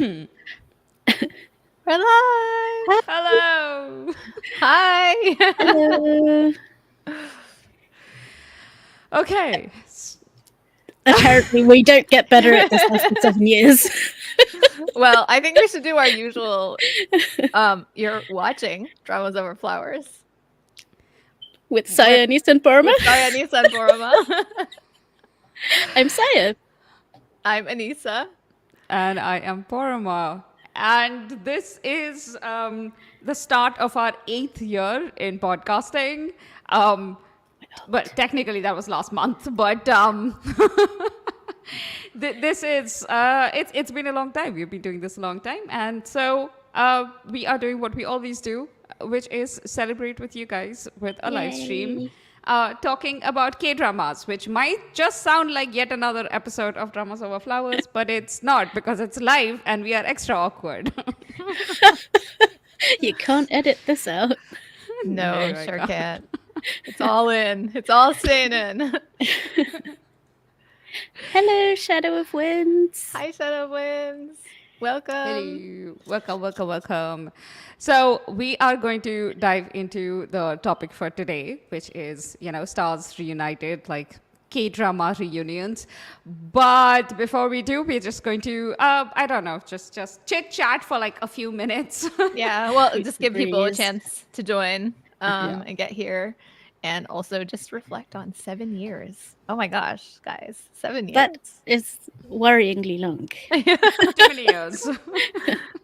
We're live. Hello. Hi. Hello. Okay. Apparently, we don't get better at this after 7 years. Well, I think we should do our usual. You're watching Dramas Over Flowers With Saya, Nisa, and Parma. with Saya, Anissa, and Boroma. I'm Saya. I'm Anissa. And I am Porama. And this is the start of our 8th year in podcasting. But technically that was last month. But this is it's been a long time. We've been doing this a long time, and so we are doing what we always do, which is celebrate with you guys with a live stream, talking about K-dramas, which might just sound like yet another episode of Dramas Over Flowers, but it's not, because it's live and we are extra awkward. You can't edit this out. No, sure can't. It's all in. It's all staying in. Hello, Shadow of Winds. Hi, Shadow Winds. Welcome. Hello. Welcome. So we are going to dive into the topic for today, which is, stars reunited, like K-drama reunions. But before we do, we're just going to, I don't know, just chit-chat for like a few minutes. Yeah, well, just give people a Breeze. chance to join and get here. And also just reflect on 7 years. Oh my gosh, guys, 7 years. That is worryingly long. Too many years.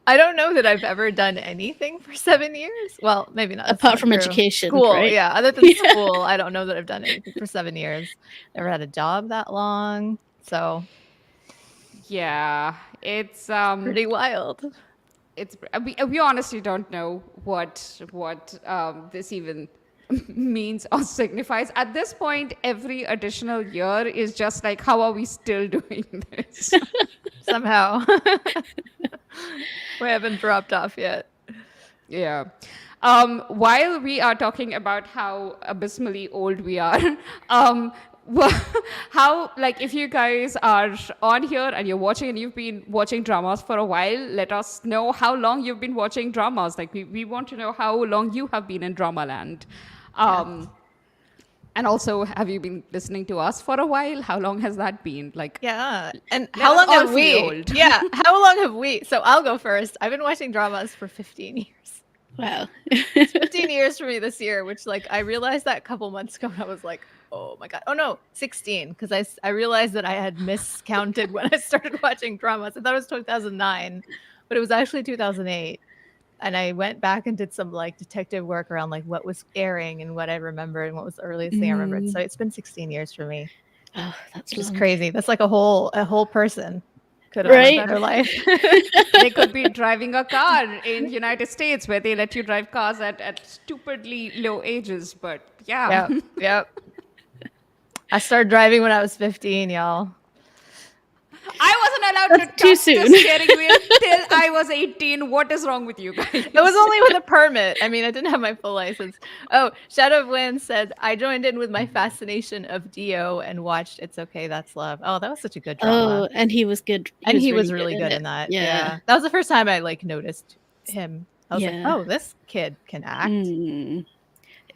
I don't know that I've ever done anything for 7 years. Well, maybe not. That's Apart not from true. education, School, right? yeah. Other than school, I don't know that I've done anything for 7 years. Never had a job that long. So Yeah, it's pretty wild. it's we honestly don't know what this even means or signifies at this point. Every additional year is just like, how are we still doing this? Somehow. We haven't dropped off yet. Yeah. While we are talking about how abysmally old we are, how, like, if you guys are on here and you're watching and you've been watching dramas for a while, let us know how long you've been watching dramas. Like, we want to know how long you have been in drama land. And also, have you been listening to us for a while? How long has that been? Like, Yeah. And Let how us long all have we? feel old. Yeah. How long have we? So I'll go first. I've been watching dramas for 15 years. Wow. 15 years for me this year, which, like, I realized that a couple months ago. I was like, oh my God. Oh no, 16. Because I realized that I had miscounted when I started watching dramas. I thought it was 2009, but it was actually 2008. And I went back and did some like detective work around like what was airing and what I remembered and what was the earliest thing I remembered. So it's been 16 years for me. Oh, that's Which is long. crazy. That's like a whole person could have Right? a better life. they could be driving a car in United States where they let you drive cars at stupidly low ages. But yeah. Yep. I started driving when I was 15, y'all. I wasn't allowed That's to too touch soon. the steering wheel till I was 18. What is wrong with you guys? It was only with a permit. I mean, I didn't have my full license. Oh, Shadow of Wind said, I joined in with my fascination of Dio and watched It's Okay, That's Love. Oh, that was such a good drama. Oh, and he was good. And he was really good in that. Yeah. That was the first time I like noticed him. I was like, Yeah. oh, this kid can act.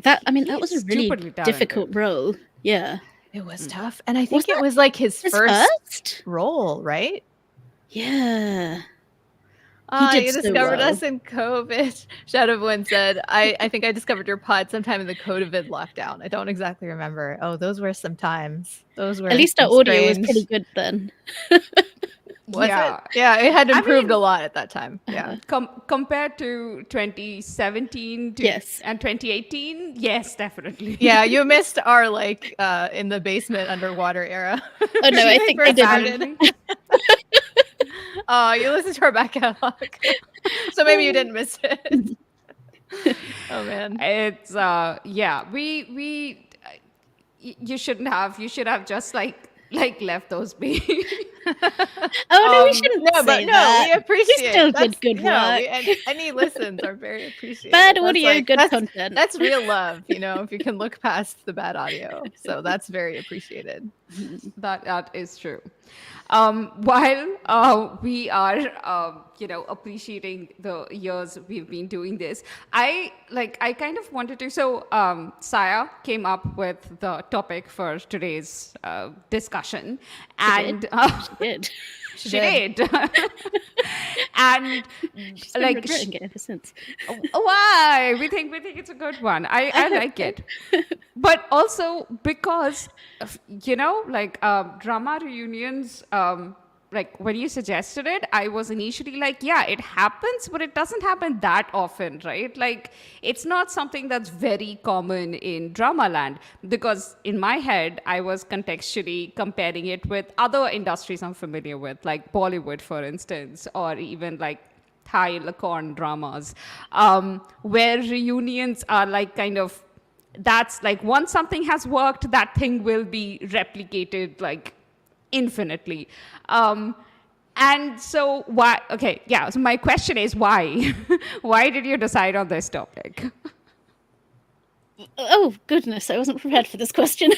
That was a He's really stupidly difficult talented. role. Yeah. It was tough. And I think it that was like his His first role, right? Yeah. You did so discovered well. us in COVID. Shadow of Wind said, I think I discovered your pod sometime in the COVID lockdown. I don't exactly remember. Oh, those were some times. Those were At least our some audio was strange- pretty good then. Was Yeah. it? Yeah, it had I improved mean- a lot at that time. Yeah. Compared to 2017 Yes. and 2018, yes, definitely. Yeah, you missed our like in the basement underwater era. Oh no, I think they First did. added. Oh, you listened to our back catalog. So maybe you didn't miss it. Oh man. It's we you shouldn't have. You should have just like left those be. Oh no, we shouldn't No, but say no, that. we appreciate. We still That's- did good no, work. any listens are very appreciated. Bad That's audio, like- good that's- content. That's real love, if you can look past the bad audio. So that's very appreciated. That is true. While we are, appreciating the years we've been doing this, I kind of wanted to. So, Saya came up with the topic for today's discussion, and She did. she did. And She's been regretting it ever since. why we think it's a good one. I like it, but also because drama reunions. Like when you suggested it, I was initially like, yeah, it happens, but it doesn't happen that often, right? Like it's not something that's very common in drama land, because in my head I was contextually comparing it with other industries I'm familiar with, like Bollywood, for instance, or even like Thai Lakorn dramas, where reunions are like kind of, that's like once something has worked, that thing will be replicated like infinitely. And so why? Okay, yeah. So my question is why? Why did you decide on this topic? Oh goodness, I wasn't prepared for this question.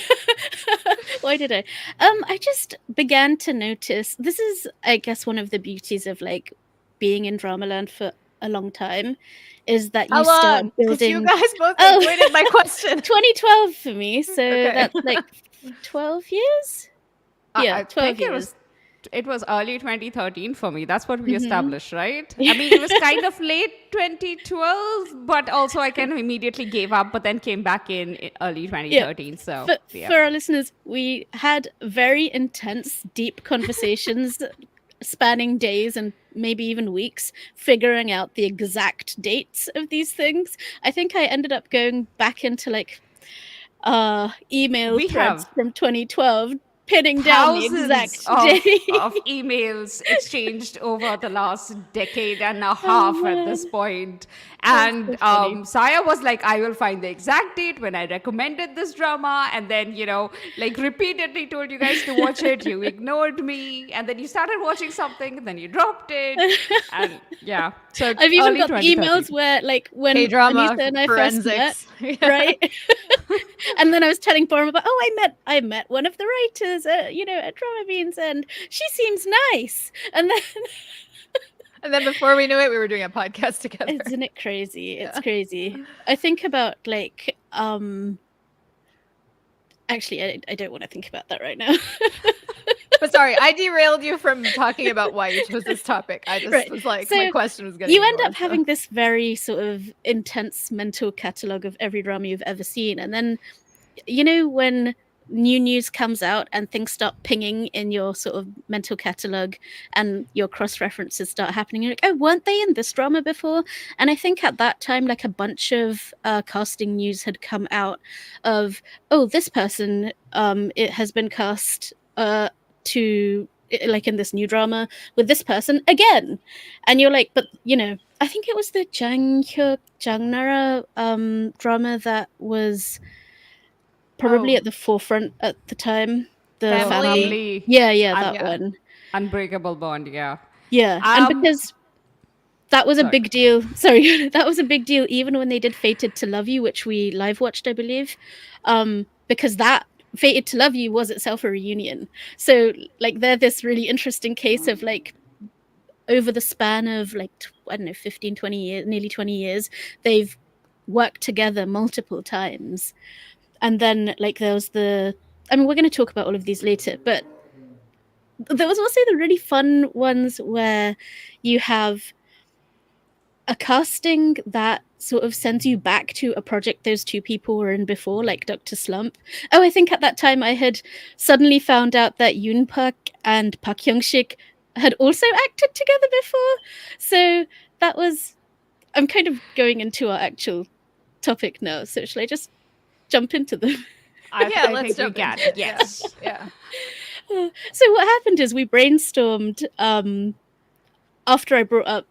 Why did I? I just began to notice. This is, I guess, one of the beauties of like being in Dramaland for a long time, is that you How start long? Because building. you guys both Oh. avoided my question. 2012 for me, so Okay. that's like 12 years. Yeah, I 12 think years. it was early 2013 for me. That's what we Mhm. established, right? I mean, it was kind of late 2012, but also I kind of immediately gave up, but then came back in early 2013. So For our listeners, we had very intense, deep conversations spanning days and maybe even weeks, figuring out the exact dates of these things. I think I ended up going back into like email we threads have from 2012, pinning down the thousands exact day. of emails exchanged over the last decade and a Oh, half at this man. point. That's And so funny. Saya was like, I will find the exact date when I recommended this drama. And then, like repeatedly told you guys to watch it. You ignored me. And then you started watching something. And then you dropped it. And yeah. So I've even early got the 2013. emails where, like, when K-drama Anissa and I first met, forensics. right? And then I was telling Borum about, I met one of the writers, at Drama Beans, and she seems nice. And then And then before we knew it, we were doing a podcast together. isn't it crazy? It's Yeah. crazy. I think about like actually I don't want to think about that right now. But sorry, I derailed you from talking about why you chose this topic. I just Right. was like, So my question was getting you end ignored, up having this very sort of intense mental catalogue of every drama you've ever seen. And then, when new news comes out and things start pinging in your sort of mental catalogue and your cross-references start happening, you're like, oh, weren't they in this drama before? And I think at that time, like a bunch of casting news had come out of, oh, this person, it has been cast to like in this new drama with this person again, and you're like, but I think it was the Jang Nara drama that was probably at the forefront at the time. The Family? yeah, that Yeah. one. Unbreakable Bond, yeah. And because that was a big deal. Sorry, that was a big deal even when they did Fated to Love You, which we live watched, I believe, because that Fated to Love You was itself a reunion. So like they're this really interesting case of like over the span of like I don't know 15, 20 years, nearly 20 years, they've worked together multiple times. And then like there was we're going to talk about all of these later, but there was also the really fun ones where you have a casting that sort of sends you back to a project those two people were in before, like Dr. Slump. Oh, I think at that time I had suddenly found out that Yoon Park and Park Hyung-sik had also acted together before. So that was... I'm kind of going into our actual topic now, so shall I just jump into them? Yeah, I let's think we jump can. into it. Yes. Yeah. So what happened is we brainstormed after I brought up,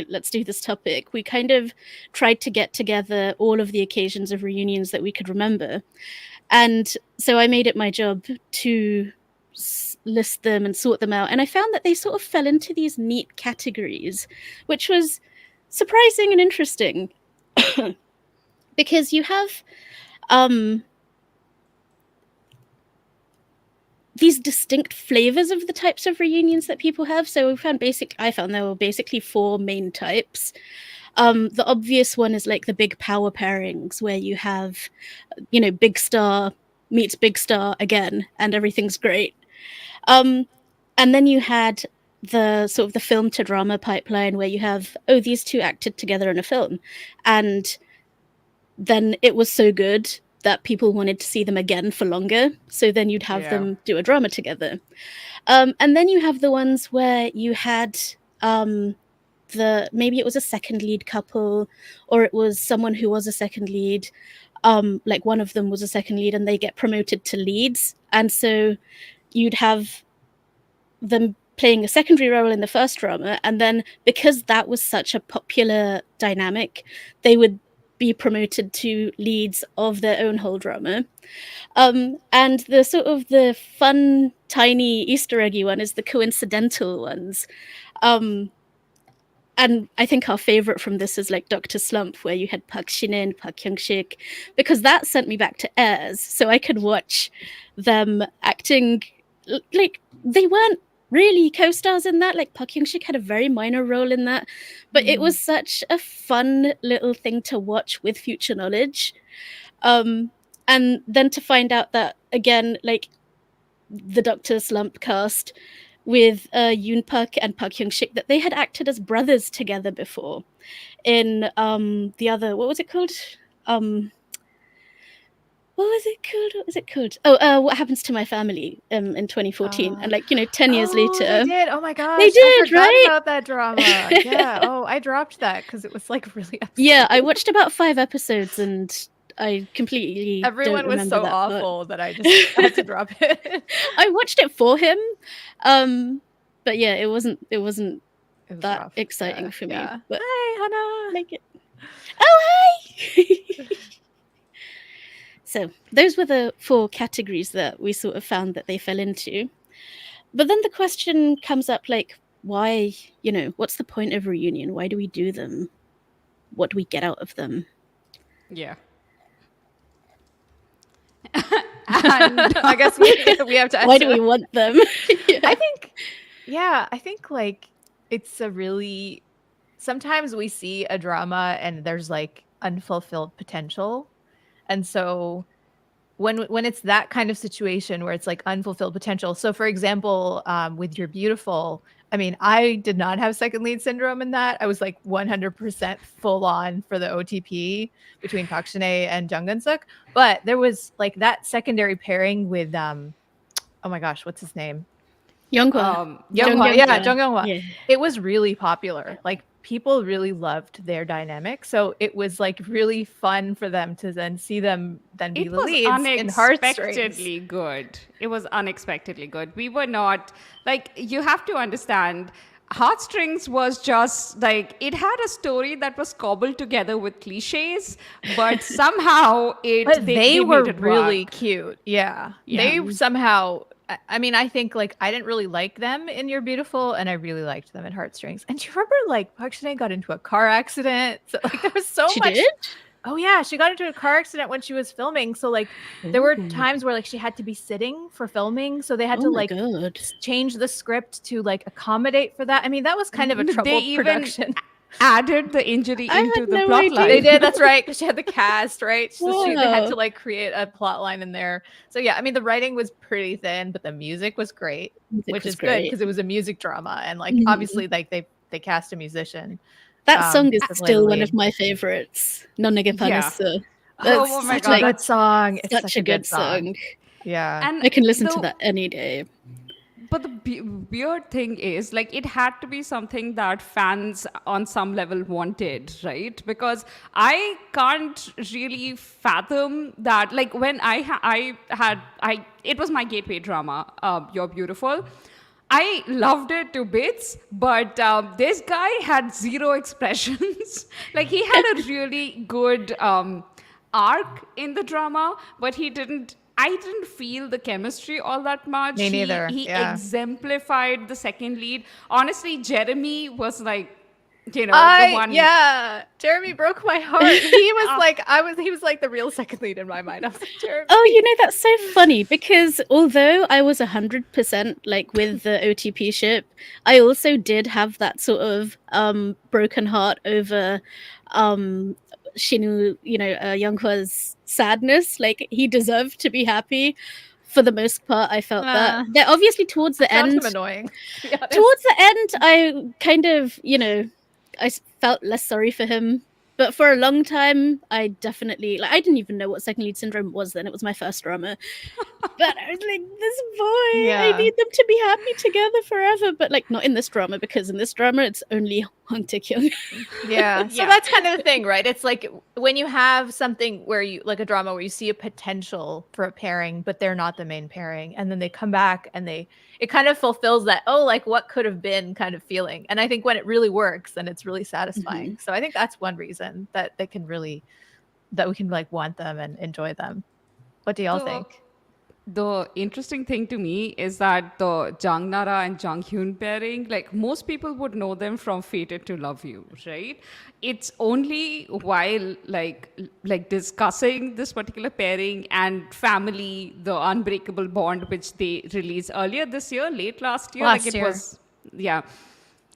let's do this topic. We kind of tried to get together all of the occasions of reunions that we could remember. And so I made it my job to list them and sort them out. And I found that they sort of fell into these neat categories, which was surprising and interesting. Because you have these distinct flavors of the types of reunions that people have. So I found there were basically 4 main types. The obvious one is like the big power pairings where you have, big star meets big star again and everything's great. And then you had the sort of the film to drama pipeline where you have, these two acted together in a film, and then it was so good that people wanted to see them again for longer. So then you'd have them do a drama together. And then you have the ones where you had maybe it was a second lead couple, or it was someone who was a second lead. Like one of them was a second lead and they get promoted to leads. And so you'd have them playing a secondary role in the first drama. And then because that was such a popular dynamic, they would be promoted to leads of their own whole drama. And the sort of the fun, tiny Easter eggy one is the coincidental ones. And I think our favorite from this is like Dr. Slump, where you had Park Shin-in and Park Hyung-sik, because that sent me back to Airs, so I could watch them acting like they weren't really co-stars in that. Like Park Hyung-sik had a very minor role in that, but it was such a fun little thing to watch with future knowledge. And then to find out that, again, like the Dr. Slump cast with Yoon Park and Park Hyung-sik, that they had acted as brothers together before in the other, what was it called? Oh, What Happens to My Family in 2014. And like, 10 years later. They did. Oh my gosh. They did, I forgot right? about that drama. Yeah. Oh, I dropped that because it was like really upsetting. Yeah, I watched about 5 episodes and I completely Everyone don't was so that awful that I just had to drop it. I watched it for him. But yeah, it wasn't It was that rough. exciting for me. Yeah. But Hi, Hannah. like it. Oh, hi! So those were the 4 categories that we sort of found that they fell into. But then the question comes up, like, why, what's the point of reunion? Why do we do them? What do we get out of them? Yeah. And I guess we have to answer. Why do we want them? Yeah. I think like it's a really, sometimes we see a drama and there's like unfulfilled potential. And so when it's that kind of situation where it's like unfulfilled potential. So for example, with Youre Beautiful, I mean, I did not have second lead syndrome in that. I was like 100% full on for the OTP between Park Shin-hye and Jung Eun-suk. But there was like that secondary pairing with, oh my gosh, what's his name? Younghwa. Jung Younghwa. Yeah. It was really popular. Like people really loved their dynamic. So it was like really fun for them to then see them then be the leads in Heartstrings. Unexpectedly good. It was unexpectedly good. We were not, like, you have to understand, Heartstrings was just like, it had a story that was cobbled together with cliches, but somehow they were made it really work. cute. Yeah. They somehow, I mean, I think like I didn't really like them in Youre Beautiful, and I really liked them in Heartstrings. And do you remember like Park Shin-hye got into a car accident? So like there was so She much. did? Oh yeah, she got into a car accident when she was filming. So like there were times where like she had to be sitting for filming, so they had to like change the script to like accommodate for that. I mean, that was kind of a troubled production. Added the injury into the plot line. They did, that's right, because she had the cast, right? So they had to like create a plot line in there. So yeah, I mean, the writing was pretty thin, but the music was great, which is good because it was a music drama, and like obviously like they cast a musician. That song is still one of my favorites. Nonnege Panassu. Oh my god, good song! It's such a good song. Yeah, and I can listen to that any day. But the weird thing is, like, it had to be something that fans on some level wanted, right? Because I can't really fathom that. Like, when it was my gateway drama, Youre Beautiful. I loved it to bits, but this guy had zero expressions. Like, he had a really good arc in the drama, but I didn't feel the chemistry all that much. Me neither. He exemplified the second lead. Honestly, Jeremy was like You know, the one. Jeremy broke my heart. He was like, he was like the real second lead in my mind. I was like, Jeremy. Oh, that's so funny because although I was 100% like with the OTP ship, I also did have that sort of broken heart over Shinu, Younghwa's sadness. Like he deserved to be happy. For the most part, I felt that. They're obviously towards the found end. him annoying. To be honest. Towards the end, I kind of, I felt less sorry for him. But for a long time, I definitely I didn't even know what second lead syndrome was then. It was my first drama. But I was like, this boy, I need them to be happy together forever. But like not in this drama, because in this drama it's only Hwang Tae-kyung. Yeah. So that's kind of the thing, right? It's like when you have something where you like a drama where you see a potential for a pairing, but they're not the main pairing, and then they come back and it kind of fulfills that, oh, like what could have been kind of feeling. And I think when it really works, then it's really satisfying. So I think that's one reason that we can like want them and enjoy them. What do y'all think? The interesting thing to me is that the Jang Nara and Jang Hyun pairing, like most people would know them from Fated to Love You, right? It's only while like discussing this particular pairing and Family, the Unbreakable Bond, which they released earlier this year, late last year.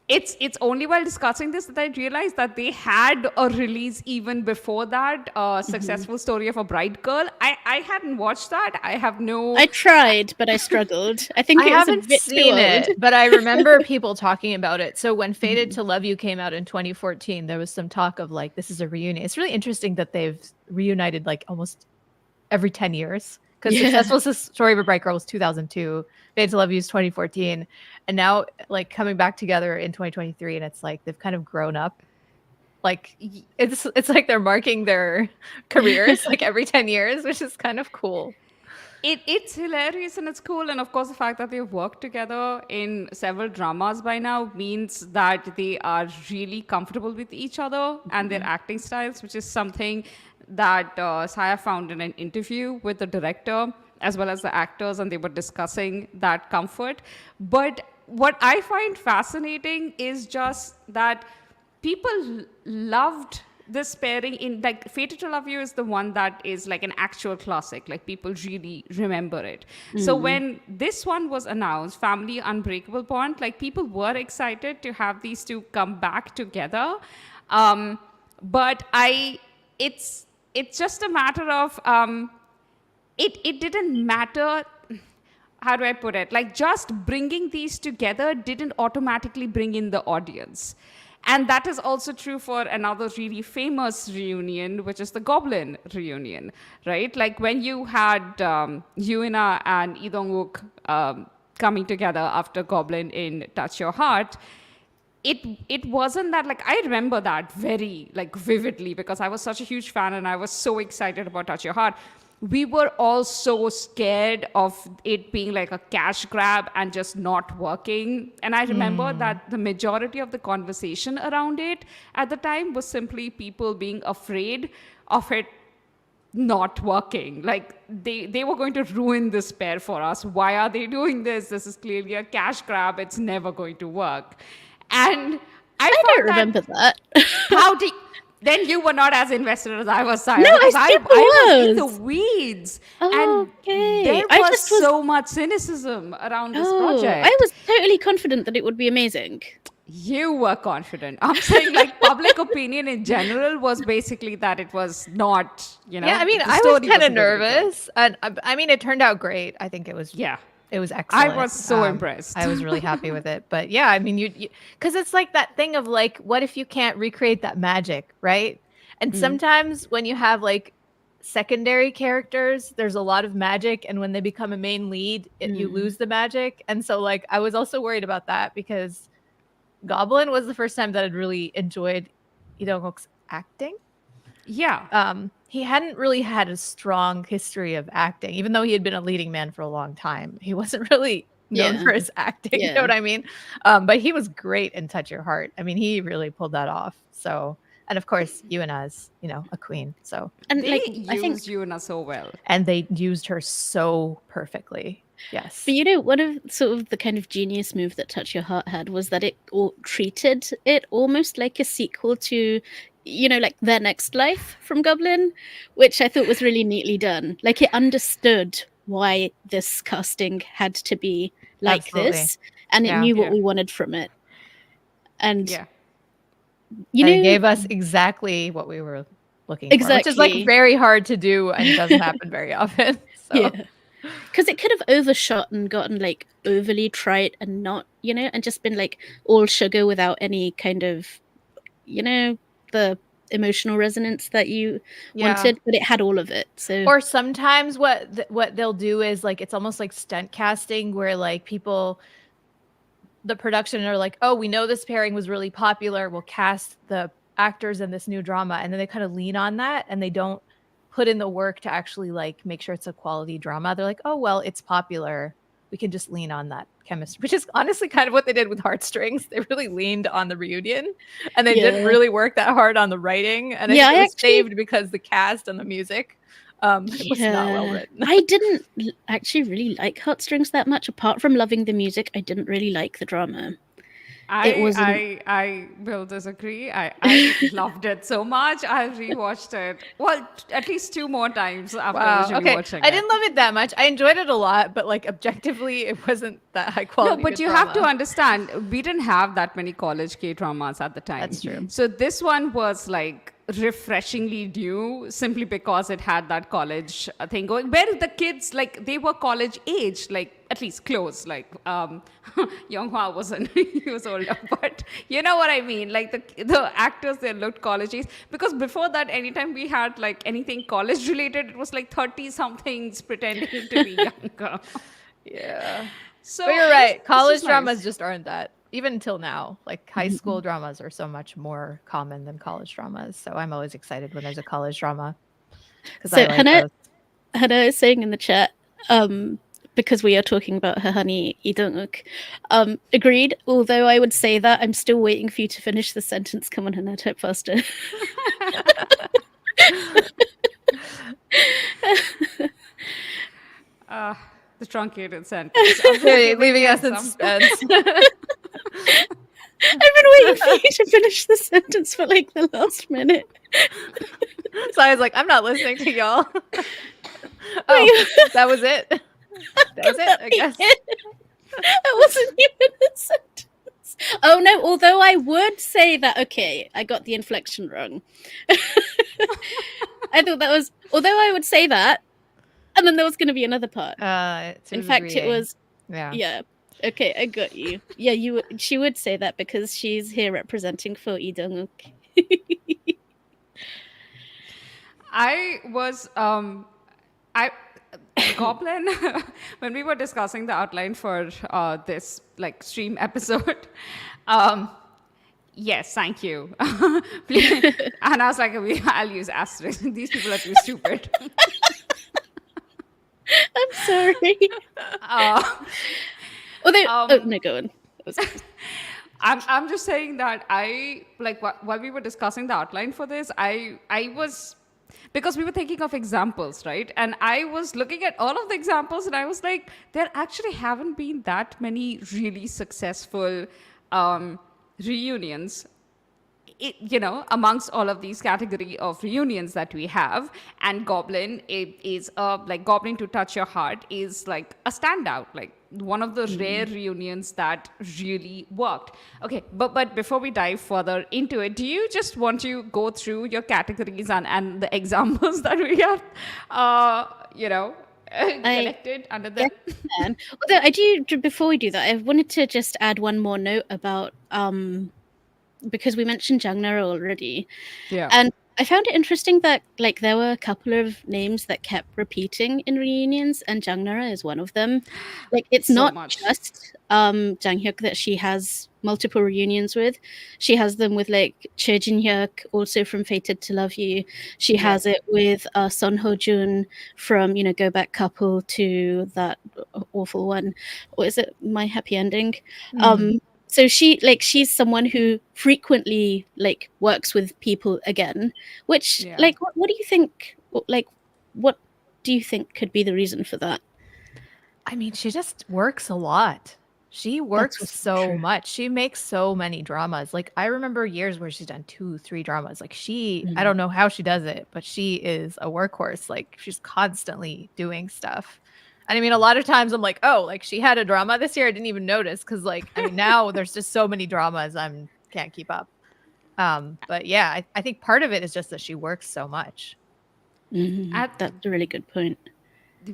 It's only while discussing this that I realized that they had a release even before that, Successful Story of a Bride Girl. I hadn't watched that. I tried, but I struggled. I think I haven't seen it, but I remember people talking about it. So when Fated to Love You came out in 2014, there was some talk of like, this is a reunion. It's really interesting that they've reunited like almost every 10 years. Because Successful Story of a Bright Girl was 2002, Fated to Love You is 2014, and now like coming back together in 2023, and it's like they've kind of grown up. Like it's like they're marking their careers like every 10 years, which is kind of cool. It's hilarious and it's cool, and of course the fact that they've worked together in several dramas by now means that they are really comfortable with each other and their acting styles, which is something that Saya found in an interview with the director as well as the actors, and they were discussing that comfort. But what I find fascinating is just that people loved this pairing in like Fated to Love You is the one that is like an actual classic, like people really remember it. So when this one was announced, Family Unbreakable Bond, like people were excited to have these two come back together, but it's just a matter of it didn't matter. How do I put it? Like just bringing these together didn't automatically bring in the audience. And that is also true for another really famous reunion, which is the Goblin reunion, right? Like when you had Yoona and Lee Dong-wook coming together after Goblin in Touch Your Heart, it wasn't that, like, I remember that very like vividly because I was such a huge fan and I was so excited about Touch Your Heart. We were all so scared of it being like a cash grab and just not working. And I remember that the majority of the conversation around it at the time was simply people being afraid of it not working. Like they were going to ruin this pair for us. Why are they doing this? This is clearly a cash grab. It's never going to work. And I don't remember that. How do then you were not as invested as I was, Saya. No, I was in the weeds. Oh, and there was so much cynicism around this project. I was totally confident that it would be amazing. You were confident. I'm saying like public opinion in general was basically that it was not, Yeah, I mean, I was kind of nervous. And I mean, it turned out great. I think it was... Yeah. It was excellent. I was so impressed. I was really happy with it. But yeah, I mean, you because it's like that thing of like, what if you can't recreate that magic, right? And sometimes when you have like secondary characters, there's a lot of magic. And when they become a main lead, you lose the magic. And so like, I was also worried about that because Goblin was the first time that I'd really enjoyed Lee Dong-wook's acting. Yeah. He hadn't really had a strong history of acting, even though he had been a leading man for a long time. He wasn't really known for his acting, you know what I mean? But he was great in Touch Your Heart. I mean, he really pulled that off. So, and of course, Yoona's, a queen. So, and they used Yoona so well. And they used her so perfectly. Yes. But you know, one of sort of the kind of genius move that Touch Your Heart had was that it treated it almost like a sequel to, you know, like Their Next Life from Goblin, which I thought was really neatly done. Like it understood why this casting had to be like Absolutely. this, and it Yeah. knew what Yeah. we wanted from it. And Yeah. you And it know, gave us exactly what we were looking for, which is like exactly. very hard to do and doesn't happen very often. So Yeah. Because it could have overshot and gotten like overly trite and not, you know, and just been like all sugar without any kind of, you know, the emotional resonance that you yeah. wanted, but it had all of it. So Or sometimes what they'll do is like it's almost like stunt casting where like people the production are like, oh, we know this pairing was really popular. We'll cast the actors in this new drama. And then they kind of lean on that and they don't put in the work to actually like make sure it's a quality drama. They're like, oh, well, it's popular. We can just lean on that chemistry, which is honestly kind of what they did with Heartstrings. They really leaned on the reunion and they didn't yeah. really work that hard on the writing. And I Yeah, think it I was actually saved because the cast and the music it was not well written. I didn't actually really like Heartstrings that much. Apart from loving the music, I didn't really like the drama. It wasn't. I will disagree. I loved it so much. I rewatched it. Well, at least 2 more times after Wow. Okay. rewatching I it. didn't love it that much. I enjoyed it a lot, but like objectively, it wasn't that high No, quality. but good you have to drama. understand, we didn't have that many college K dramas at the time. That's true. So this one was like refreshingly new simply because it had that college thing going where the kids like they were college age, like at least close, like Younghwa wasn't he was older, but you know what I mean, like the actors, they looked college age, because before that anytime we had like anything college related, it was like 30 somethings pretending to be younger. Yeah. So But you're this right. College was nice. dramas just aren't that. Even until now, like high school dramas are so much more common than college dramas. So I'm always excited when there's a college drama because So I like those. Hannah is saying in the chat, because we are talking about her honey Lee Dong-wook, agreed. Although I would say that I'm still waiting for you to finish the sentence. Come on, Hannah, type faster. The truncated sentence. I'm just Hey, giving leaving it us in some- suspense. I've been waiting for you to finish the sentence for like the last minute. So I was like, I'm not listening to y'all. Oh, that was it. That was it, I guess. That wasn't even a sentence. Oh no, although I would say that, okay, I got the inflection wrong. I thought that was, although I would say that, and then there was going to be another part. In fact, it was, yeah. Okay, I got you. Yeah, she would say that because she's here representing for Lee Dong-wook. I was I Goblin when we were discussing the outline for this like stream episode. Yes, thank you. And I was like, I'll use asterisk. These people are too stupid. I'm sorry. Although, oh no, go on. I'm just saying that I like while we were discussing the outline for this, I was, because we were thinking of examples, right? And I was looking at all of the examples and I was like, there actually haven't been that many really successful reunions, amongst all of these category of reunions that we have. And Goblin is like Goblin to Touch Your Heart is like a standout, like one of the rare reunions that really worked. Okay, but before we dive further into it, do you just want to go through your categories and the examples that we have, collected under them? Although I do, before we do that, I wanted to just add one more note about because we mentioned Jang Nara already. Yeah. And I found it interesting that like there were a couple of names that kept repeating in reunions, and Jang Nara is one of them. Like it's So not much. just Jang Hyuk that she has multiple reunions with. She has them with like Choi Jin Hyuk, also from Fated to Love You. She has it with Son Ho Jun from Go Back Couple to that awful one. What is it? My Happy Ending. So she's someone who frequently like works with people again, which like what do you think, like what do you think could be the reason for that? I mean, she just works a lot. She That's works also so true. much. She makes so many dramas. Like I remember years where she's done 2, 3 dramas. Like I don't know how she does it, but she is a workhorse. Like she's constantly doing stuff. And I mean, a lot of times I'm like, oh, like she had a drama this year. I didn't even notice because, like, I mean, now there's just so many dramas I'm can't keep up. But yeah, I think part of it is just that she works so much. At That's a really good point.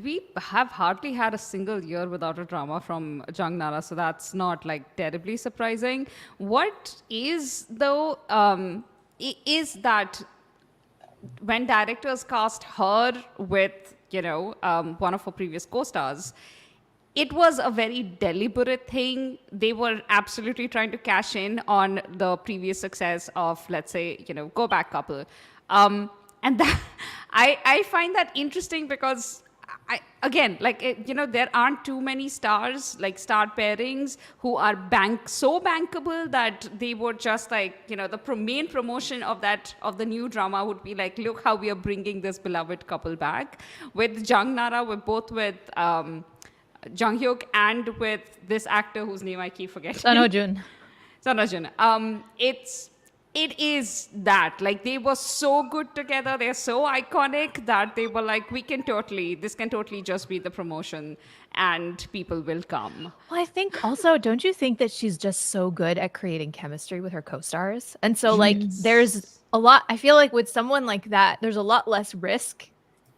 we have hardly had a single year without a drama from Jang Nara, so that's not like terribly surprising. What is though is that when directors cast her with one of her previous co-stars, it was a very deliberate thing. They were absolutely trying to cash in on the previous success of, let's say, Go Back Couple. And that, I find that interesting because again, like, there aren't too many stars, like star pairings, who are so bankable that they would just like, the main promotion of the new drama would be like, look how we are bringing this beloved couple back. With Jang Nara, we're both with Jung Hyuk and with this actor whose name I keep forgetting. Sun Ho Jun. Sun Ho Jun. It is that, like, they were so good together, they're so iconic that they were like, this can totally just be the promotion and people will come. Well, I think also, don't you think that she's just so good at creating chemistry with her co-stars? And so like there's a lot, I feel like with someone like that, there's a lot less risk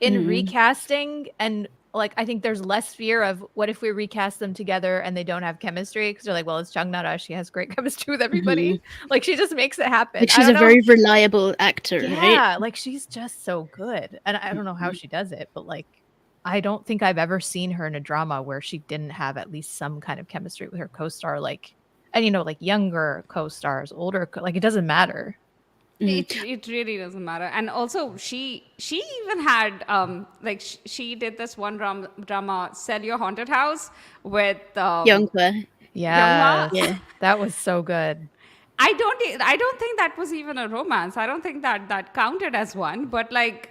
in recasting, and like I think there's less fear of what if we recast them together and they don't have chemistry, because they're like, well, it's Jang Nara, she has great chemistry with everybody. Like she just makes it happen. Like she's a very reliable actor, right? Yeah, like she's just so good. And I don't know how she does it, but like I don't think I've ever seen her in a drama where she didn't have at least some kind of chemistry with her co-star, like, and like younger co-stars, older, like it doesn't matter. It really doesn't matter. And also she even had she did this one drama, Sell Your Haunted House, with Youngwa. Yeah. Yeah. That was so good. I don't think that was even a romance. I don't think that counted as one, but like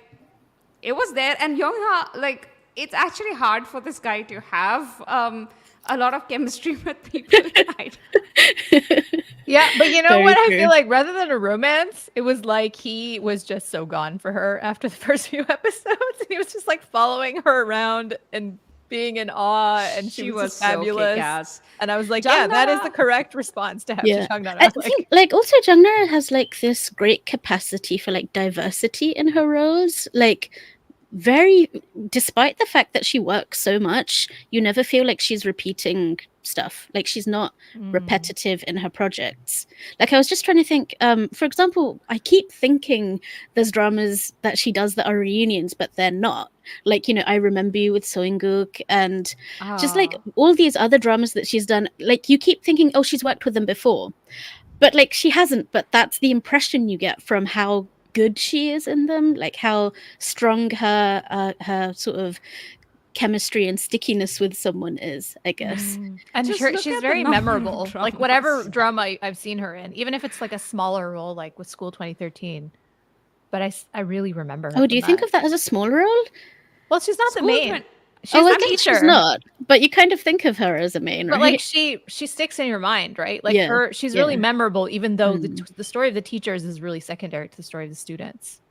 it was there. And Young-ha, like, it's actually hard for this guy to have a lot of chemistry with people. Yeah, but you know Very what? I true. feel like rather than a romance, it was like he was just so gone for her after the first few episodes. And he was just like following her around and being in awe, and she was just fabulous. So kick-ass. And I was like, Jang yeah, that is Nara- the correct response to have Yeah. to Jang Nara. I think like also Jang Nara has like this great capacity for like diversity in her roles. Like despite the fact that she works so much, you never feel like she's repeating stuff. Like she's not repetitive in her projects. Like I was just trying to think, for example, I keep thinking there's dramas that she does that are reunions, but they're not. Like, I Remember You with Soinguk, and just like all these other dramas that she's done, like you keep thinking, oh, she's worked with them before. But like she hasn't, but that's the impression you get from how good she is in them, like how strong her sort of chemistry and stickiness with someone is, I guess. And she's very memorable. Like whatever dramas. drama I've seen her in, even if it's like a smaller role, like with School 2013. But I really remember her. Oh, do you think of that as a small role? Well, she's not the main. She's I the guess teacher. she's not, but you kind of think of her as a main, But right? like she sticks in your mind, right? Like she's really memorable, even though the story of the teachers is really secondary to the story of the students.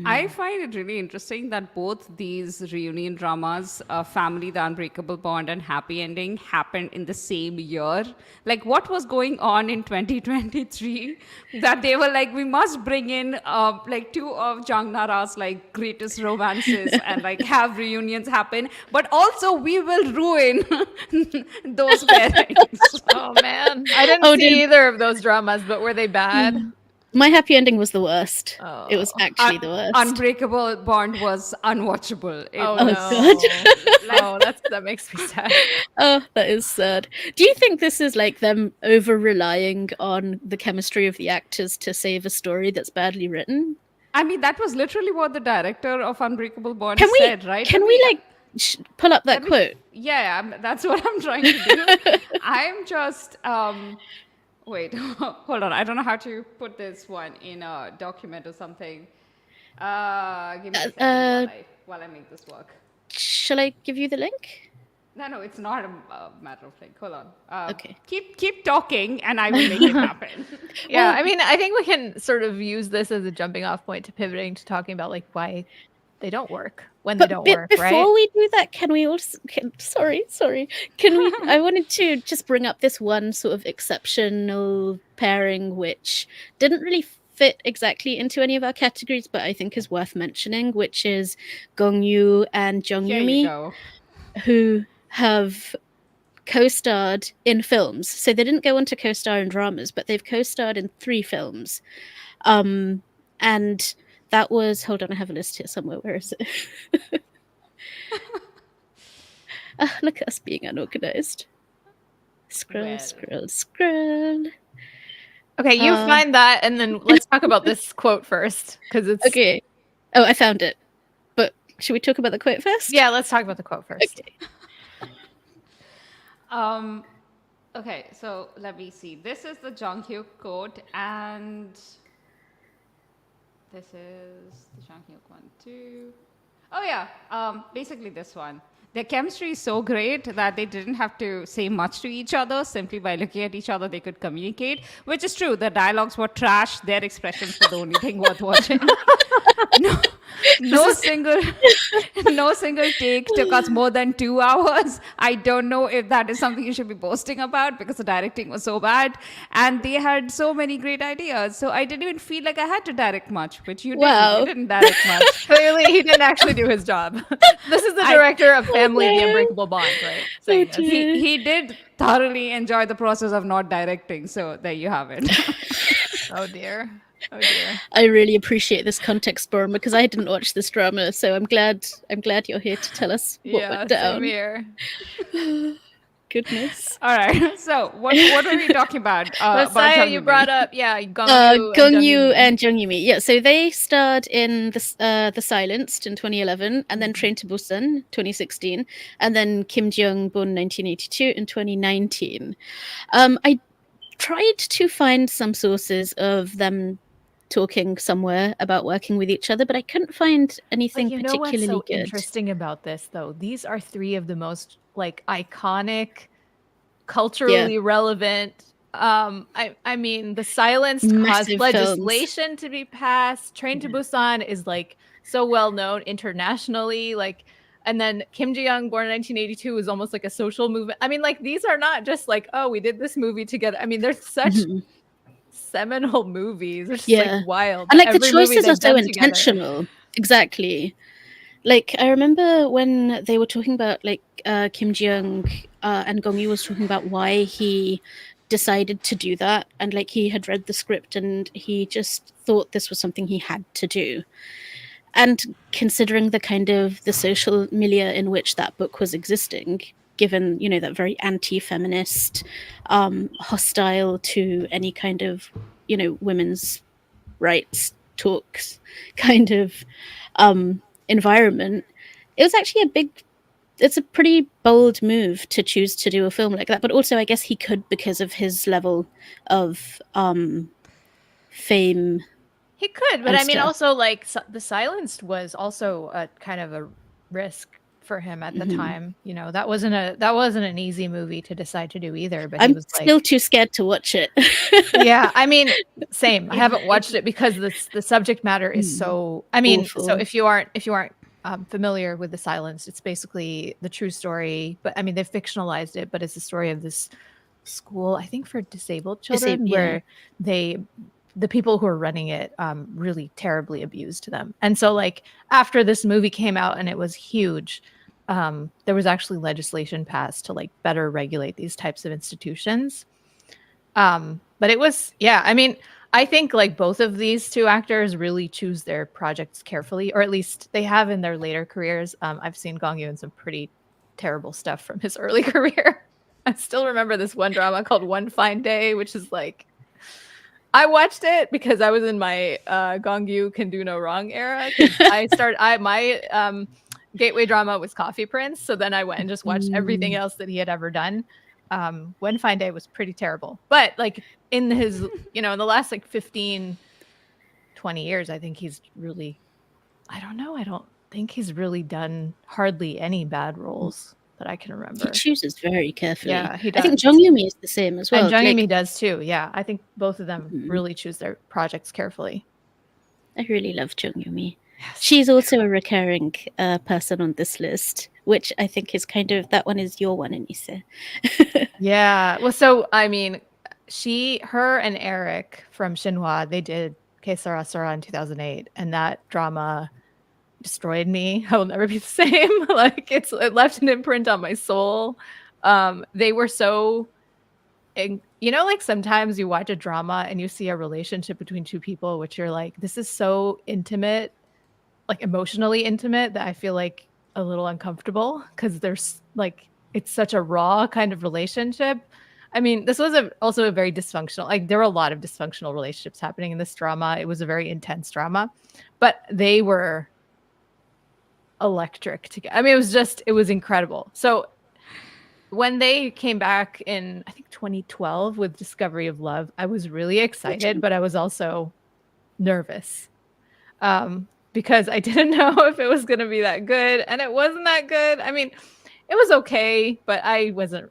I find it really interesting that both these reunion dramas, Family, The Unbreakable Bond, and Happy Ending, happened in the same year. Like, what was going on in 2023 that they were like, we must bring in like two of Jang Nara's like greatest romances and like have reunions happen, but also we will ruin those pairings. Oh man, I didn't see either of those dramas, but were they bad? My Happy Ending was the worst. It was actually the worst. Unbreakable Bond was unwatchable. God. That makes me sad. Oh, that is sad. Do you think this is like them over relying on the chemistry of the actors to save a story that's badly written? I mean, that was literally what the director of Unbreakable Bond said, right? Can we like pull up that quote? That's what I'm trying to do. I'm just wait, hold on. I don't know how to put this one in a document or something. Give me a second while I make this work. Shall I give you the link? No, it's not a matter of like. Hold on. Okay. Keep talking, and I will make it happen. Yeah, Well- I mean, I think we can sort of use this as a jumping off point to pivoting to talking about like why they don't work when they don't work, before right? we do that, can we also? Sorry. Can we? I wanted to just bring up this one sort of exceptional pairing, which didn't really fit exactly into any of our categories, but I think is worth mentioning, which is Gong Yoo and Jung Here you Yumi, go. who have co-starred in films. So they didn't go on to co-star in dramas, but they've co-starred in 3 films. And that was, hold on, I have a list here somewhere. Where is it? Look at us being unorganized. Well. Scroll. Okay, you find that, and then let's talk about this quote first, because it's Okay. Oh, I found it. But should we talk about the quote first? Yeah, let's talk about the quote first. Okay. Okay, so let me see. This is the Jang Yoo quote, and this is the Jang Yoo one too. Oh yeah, basically this one. Their chemistry is so great that they didn't have to say much to each other. Simply by looking at each other, they could communicate, which is true. The dialogues were trash. Their expressions were the only thing worth watching. No single take took us more than 2 hours. I don't know if that is something you should be boasting about because the directing was so bad, and they had so many great ideas. So I didn't even feel like I had to direct much, which you Wow. didn't. You didn't direct much. Clearly, he didn't actually do his job. This is the director of Family, The Unbreakable Bond, right? Saying this. He did thoroughly enjoy the process of not directing. So there you have it. Oh dear. Oh dear. I really appreciate this context, Storm, because I didn't watch this drama, so I'm glad you're here to tell us what Yeah, went same down. here. Goodness. All right. So what were we talking about? Messiah, Jang you Yumi? brought up, Gong Yoo Gong Yoo Yumi. and Jung Yumi. Yeah, so they starred in The Silenced in 2011, and then Train to Busan 2016, and then Kim Ji-young, born 1982, in 2019. I tried to find some sources of them talking somewhere about working with each other, but I couldn't find anything Like, you know what's particularly so good. interesting about this, though? These are 3 of the most like iconic, culturally relevant. I mean, The Silenced Massive caused legislation to be passed. Train to Busan is like so well known internationally. Like, and then Kim Ji-young, born in 1982, is almost like a social movement. I mean, like, these are not just like, oh, we did this movie together. I mean, they're such seminal movies. They're just like wild. And like the Every movie choices are they've so done together. intentional. Exactly. Like I remember when they were talking about like Kim Ji-young and Gong Yoo was talking about why he decided to do that, and like he had read the script and he just thought this was something he had to do. And considering the kind of the social milieu in which that book was existing, given that very anti-feminist, hostile to any kind of women's rights talks kind of environment, it was actually it's a pretty bold move to choose to do a film like that. But also I guess he could because of his level of fame. He could, but I mean, also like The Silenced was also a kind of a risk for him at the time. That wasn't an easy movie to decide to do either. But I'm he was still like, too scared to watch it. yeah, I mean, same. I haven't watched it because the subject matter is so. I mean, awful. so if you aren't familiar with The Silenced, it's basically the true story. But I mean, they've fictionalized it, but it's the story of this school, I think, for disabled children, where the people who are running it really terribly abused them. And so like after this movie came out and it was huge, there was actually legislation passed to like better regulate these types of institutions. But it was, I mean, I think like both of these 2 actors really choose their projects carefully, or at least they have in their later careers. I've seen Gong Yoo in some pretty terrible stuff from his early career. I still remember this one drama called One Fine Day, which is like, I watched it because I was in my Gong Yoo Can Do No Wrong era. My gateway drama was Coffee Prince. So then I went and just watched everything else that he had ever done. One Fine Day was pretty terrible. But like in his, in the last like 15, 20 years, I think he's really, I don't know. I don't think he's really done hardly any bad roles. that I can He remember. chooses very carefully. Yeah, he I think does. Jang Yoo is the same as well. And Jang like, Yoo does too. Yeah, I think both of them really choose their projects carefully. I really love Jang Yoo. Yes. She's also a recurring person on this list, which I think is kind of, that one is your one, Anissa. Yeah. Well, so I mean, her and Eric from Shinhwa, they did Que Sera Sera in 2008, and that drama destroyed me. I will never be the same. Like it left an imprint on my soul. They were so, you know, like sometimes you watch a drama and you see a relationship between two people, which you're like, this is so intimate, like emotionally intimate, that I feel like a little uncomfortable because there's like, it's such a raw kind of relationship. I mean, this was also a very dysfunctional, like there were a lot of dysfunctional relationships happening in this drama. It was a very intense drama, but they were electric together. I mean, it was incredible. So when they came back in, I think 2012 with Discovery of Love, I was really excited, but I was also nervous. Because I didn't know if it was going to be that good, and it wasn't that good. I mean, it was okay, but I wasn't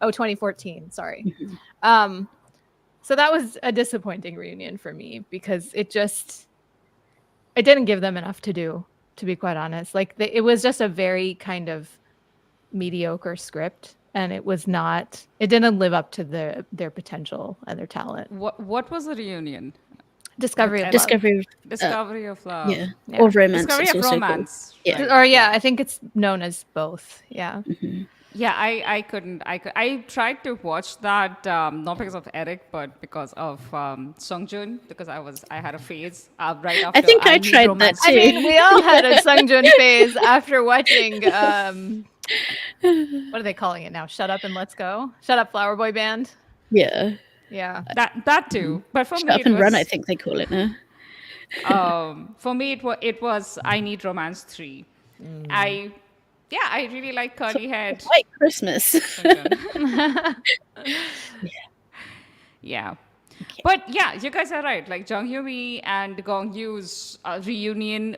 2014, sorry. So that was a disappointing reunion for me because it didn't give them enough to do, to be quite honest. Like it was just a very kind of mediocre script, and it didn't live up to their potential and their talent. What was the reunion? Discovery of Discovery of Love. Yeah. Or romance. Discovery of Romance. Yeah. Right. Or yeah, I think it's known as both. Yeah. Yeah, I couldn't. I tried to watch that not because of Eric, but because of Sungjun, because I had a phase right after. I think I Need tried Romance. that too. I mean, we all had a Sungjun phase after watching what are they calling it now? Shut Up and Let's Go. Shut Up Flower Boy Band. Yeah. Yeah. That too. But for Shut me, Up and Run, I think they call it now. For me, it was I Need Romance 3. I really like curly head. White Christmas. Yeah. But yeah, you guys are right. Like Jang Yoo and Gong Yoo's reunion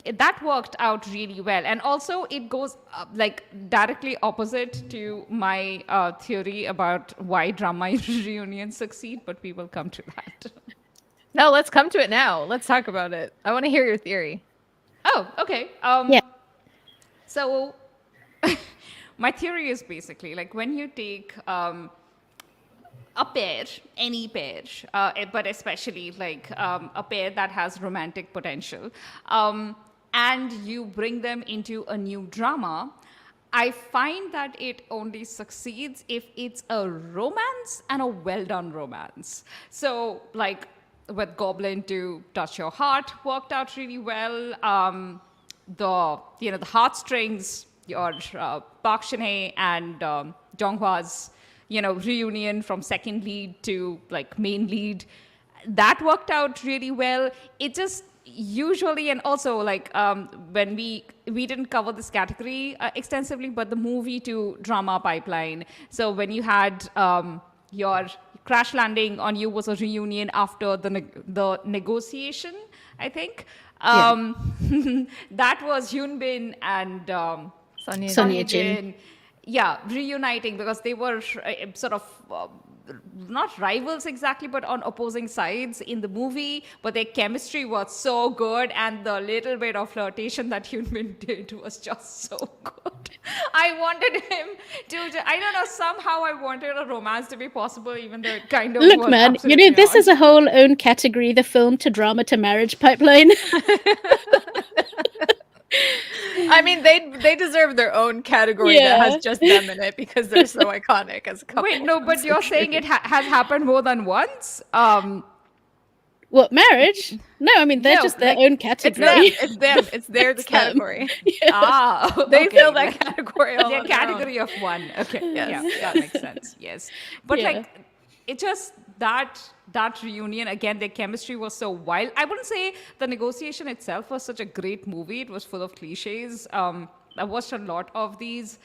that worked out really well. And also it goes like directly opposite to my theory about why drama reunions succeed, but we will come to that. No, let's come to it now. Let's talk about it. I want to hear your theory. Oh, okay. Yeah. So my theory is basically like when you take a pair, any pair, but especially like a pair that has romantic potential, and you bring them into a new drama, I find that it only succeeds if it's a romance and a well-done romance. So like with Goblin to Touch Your Heart worked out really well. The heartstrings, your Park Shin-hye and Jonghwa's reunion from second lead to like main lead, that worked out really well. It just usually, and also like when we didn't cover this category extensively, but the movie to drama pipeline. So when you had your Crash Landing on You was a reunion after the negotiation, I think. That was Hyun Bin and Sonia Jin. Yeah, reuniting because they were sort of not rivals exactly, but on opposing sides in the movie. But their chemistry was so good, and the little bit of flirtation that Hyun Bin did was just so good. I wanted him to, I don't know, somehow I wanted a romance to be possible, even though it kind of Look, was man, absolutely this not. is a whole own category, the film to drama to marriage pipeline. I mean, they deserve their own category that has just them in it because they're so iconic as a couple. Wait, no, but you're saying it has happened more than once? What, marriage? No, I mean, they're No, just their like, own category. It's them. It's their It's them. category. They fill that category all their on their own. category of one. Okay, Yes. yeah, that makes sense. Yes, but Yeah. like it just that reunion again, their chemistry was so wild. I wouldn't say the negotiation itself was such a great movie. It was full of cliches. I watched a lot of these.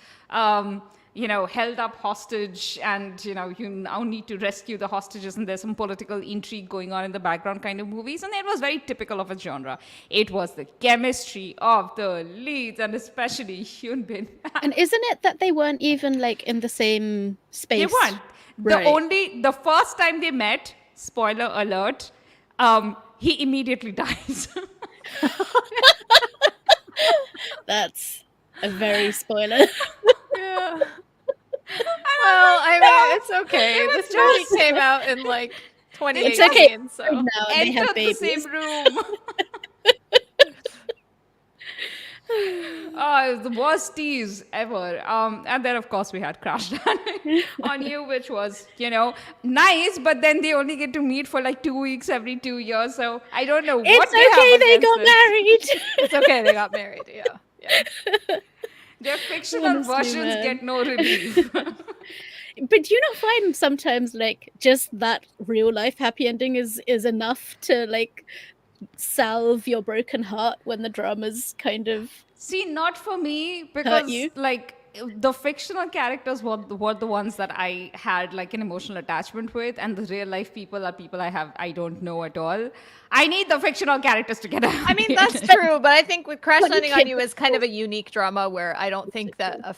held up hostage, and you now need to rescue the hostages, and there's some political intrigue going on in the background kind of movies. And it was very typical of a genre. It was the chemistry of the leads, and especially Hyun Bin. And isn't it that they weren't even like in the same space? They weren't. Right. The first time they met, spoiler alert, he immediately dies. That's a very spoiler. Yeah. Well, I mean, it's okay. This movie came out in like 2018, It's okay. so Now they have Entered the babies. same room. Oh, it was the worst tease ever. And then, of course, we had Crash Landing on You, which was, nice, but then they only get to meet for like 2 weeks every 2 years. So I don't know what It's they okay, have they against got it. married. it's okay. They got married. Yeah. Their fictional Honestly, versions man. get no relief. But do you not find sometimes like just that real life happy ending is enough to like salve your broken heart when the drama's kind of See, not for me, because you? like the fictional characters were the ones that I had like an emotional attachment with, and the real life people are people I don't know at all. I need the fictional characters to get out. I mean, that's true, but I think with Crash But you Landing on can't- You is kind of a unique drama where I don't think that a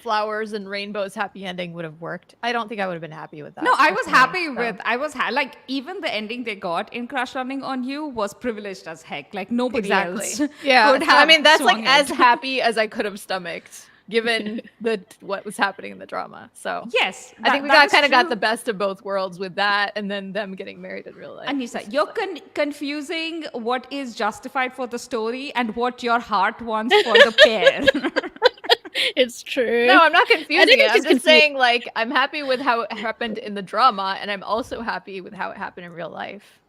flowers and rainbows happy ending would have worked. I don't think I would have been happy with that. No, I was personally, happy so. with, like, even the ending they got in Crash Landing on You was privileged as heck. Like, nobody else Yeah. could So, have I mean, that's like swung as it. happy as I could have stomached given what was happening in the drama. So Yes. I think we that is kind of got true. the best of both worlds with that, and then them getting married in real life. Anissa, you're confusing what is justified for the story and what your heart wants for the pair. It's true. No, I'm not confusing think it. it's I'm just just saying, like, I'm happy with how it happened in the drama, and I'm also happy with how it happened in real life.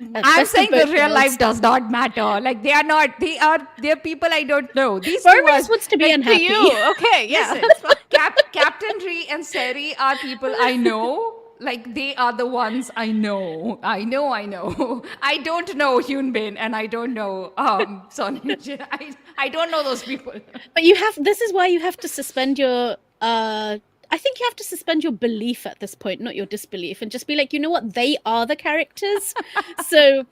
I'm Best of saying both the real worlds. life does not matter. Like, they're people I don't know. These two Barber are just wants to be To unhappy. you, okay, yeah. Listen, Captain Ree and Seri are people I know. Like, they are the ones I know. I know. I don't know Hyun Bin, and I don't know Son Hyun-jin. I don't know those people. But you have this is why you have to suspend your I think you have to suspend your belief at this point, not your disbelief, and just be like, you know what, they are the characters. So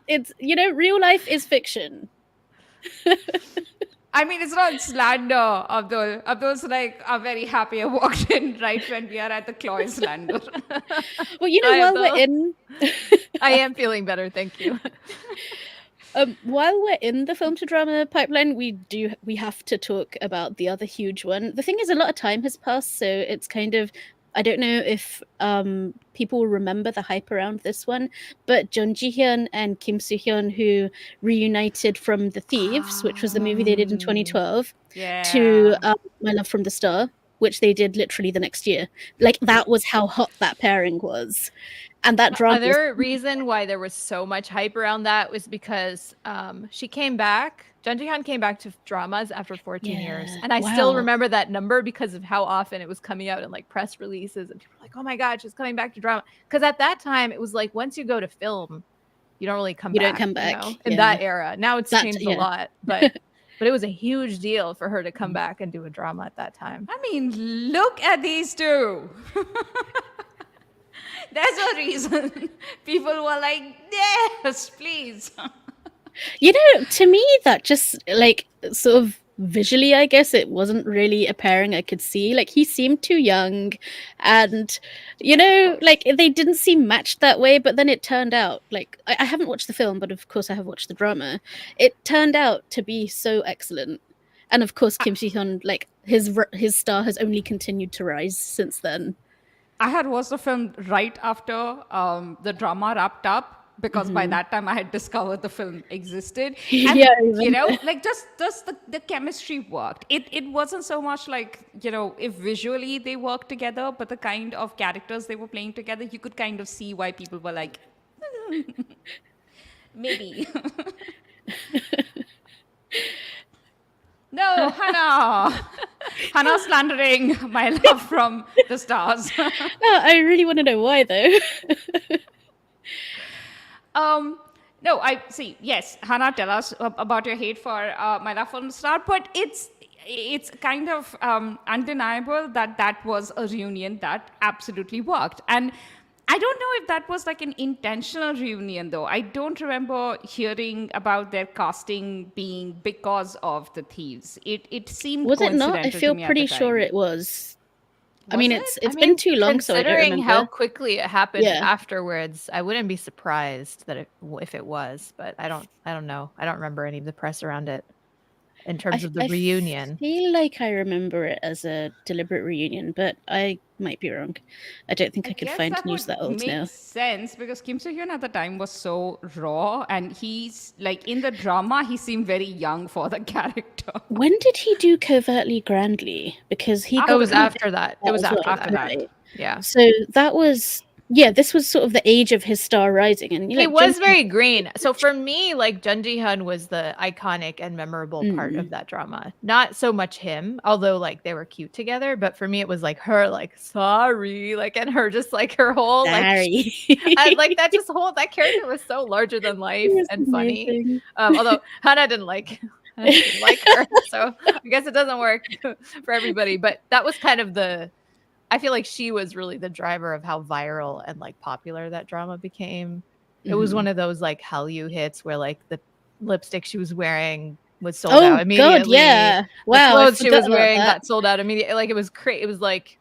it's real life is fiction. I mean, it's not slander, Abdul. Abdul's like, are very happy I walked in right when we are at the Chloe slander. Well, Hi, while we're Abdul. in I am feeling better, thank you. while we're in the film to drama pipeline, we have to talk about the other huge one. The thing is, a lot of time has passed, so it's kind of, I don't know if people will remember the hype around this one, but Jung Ji-hyun and Kim Soo-hyun, who reunited from The Thieves, which was the movie they did in 2012, Yeah. to My Love from the Star, which they did literally the next year. Like, that was how hot that pairing was. And that drama was Another reason why there was so much hype around that was because she came back. Jung Ji-hyun came back to dramas after 14 years. Yeah, And I still wow. remember that number because of how often it was coming out in like press releases. And people were like, oh my God, she's coming back to drama. Because at that time, it was like once you go to film, you don't really come You back. don't come back, in yeah. that era. Now it's That- changed yeah. a lot. But it was a huge deal for her to come back and do a drama at that time. I mean, look at these two. There's a reason people were like, yes, please. To me, that just like sort of visually, I guess it wasn't really a pairing I could see. Like, he seemed too young, and like they didn't seem matched that way. But then it turned out, like, I haven't watched the film, but of course I have watched the drama. It turned out to be so excellent, and of course Kim Ji-hyun, like his star has only continued to rise since then. I had watched the film right after the drama wrapped up, because by that time I had discovered the film existed. And, Yeah, I remember. like just the chemistry worked. It wasn't so much like, if visually they worked together, but the kind of characters they were playing together, you could kind of see why people were like, maybe. No, Hannah. Hannah slandering My Love from the Stars. No, I really want to know why though. No, I see. Yes, Hannah, tell us about your hate for My Love from the Star. But it's it's kind of undeniable that that was a reunion that absolutely worked. And I don't know if that was like an intentional reunion, though. I don't remember hearing about their casting being because of the thieves. It seemed Was it not? I coincidental to feel me at the pretty sure time. it was. I Was mean, it? it's been too long, so I don't considering how remember. quickly it happened Yeah. afterwards, I wouldn't be surprised that if it was, but I don't know. I don't remember any of the press around it in terms of the reunion. I feel like I remember it as a deliberate reunion, but I might be wrong. I don't think I could guess find that news would that old make now. sense because Kim So Hyun at the time was so raw, and he's like in the drama, he seemed very young for the character. When did he do Covertly Grandly? Because he It got was pretty after that. It big was as well, after that. right? Yeah. So that was, yeah, this was sort of the age of his star rising, and He was very green. So for me, like Jun Ji-hyun was the iconic and memorable part of that drama. Not so much him, although like they were cute together. But for me, it was like her, like sorry, like and her just like her whole Sorry. like that character was so larger than life and funny. Amazing. Although Hana didn't like her, so I guess it doesn't work for everybody. But that was kind of I feel like she was really the driver of how viral and like popular that drama became. It was one of those like Hallyu hits where like the lipstick she was wearing was sold out immediately. God, yeah. Wow, the clothes she was wearing that. got sold out immediately. Like it was crazy. It was like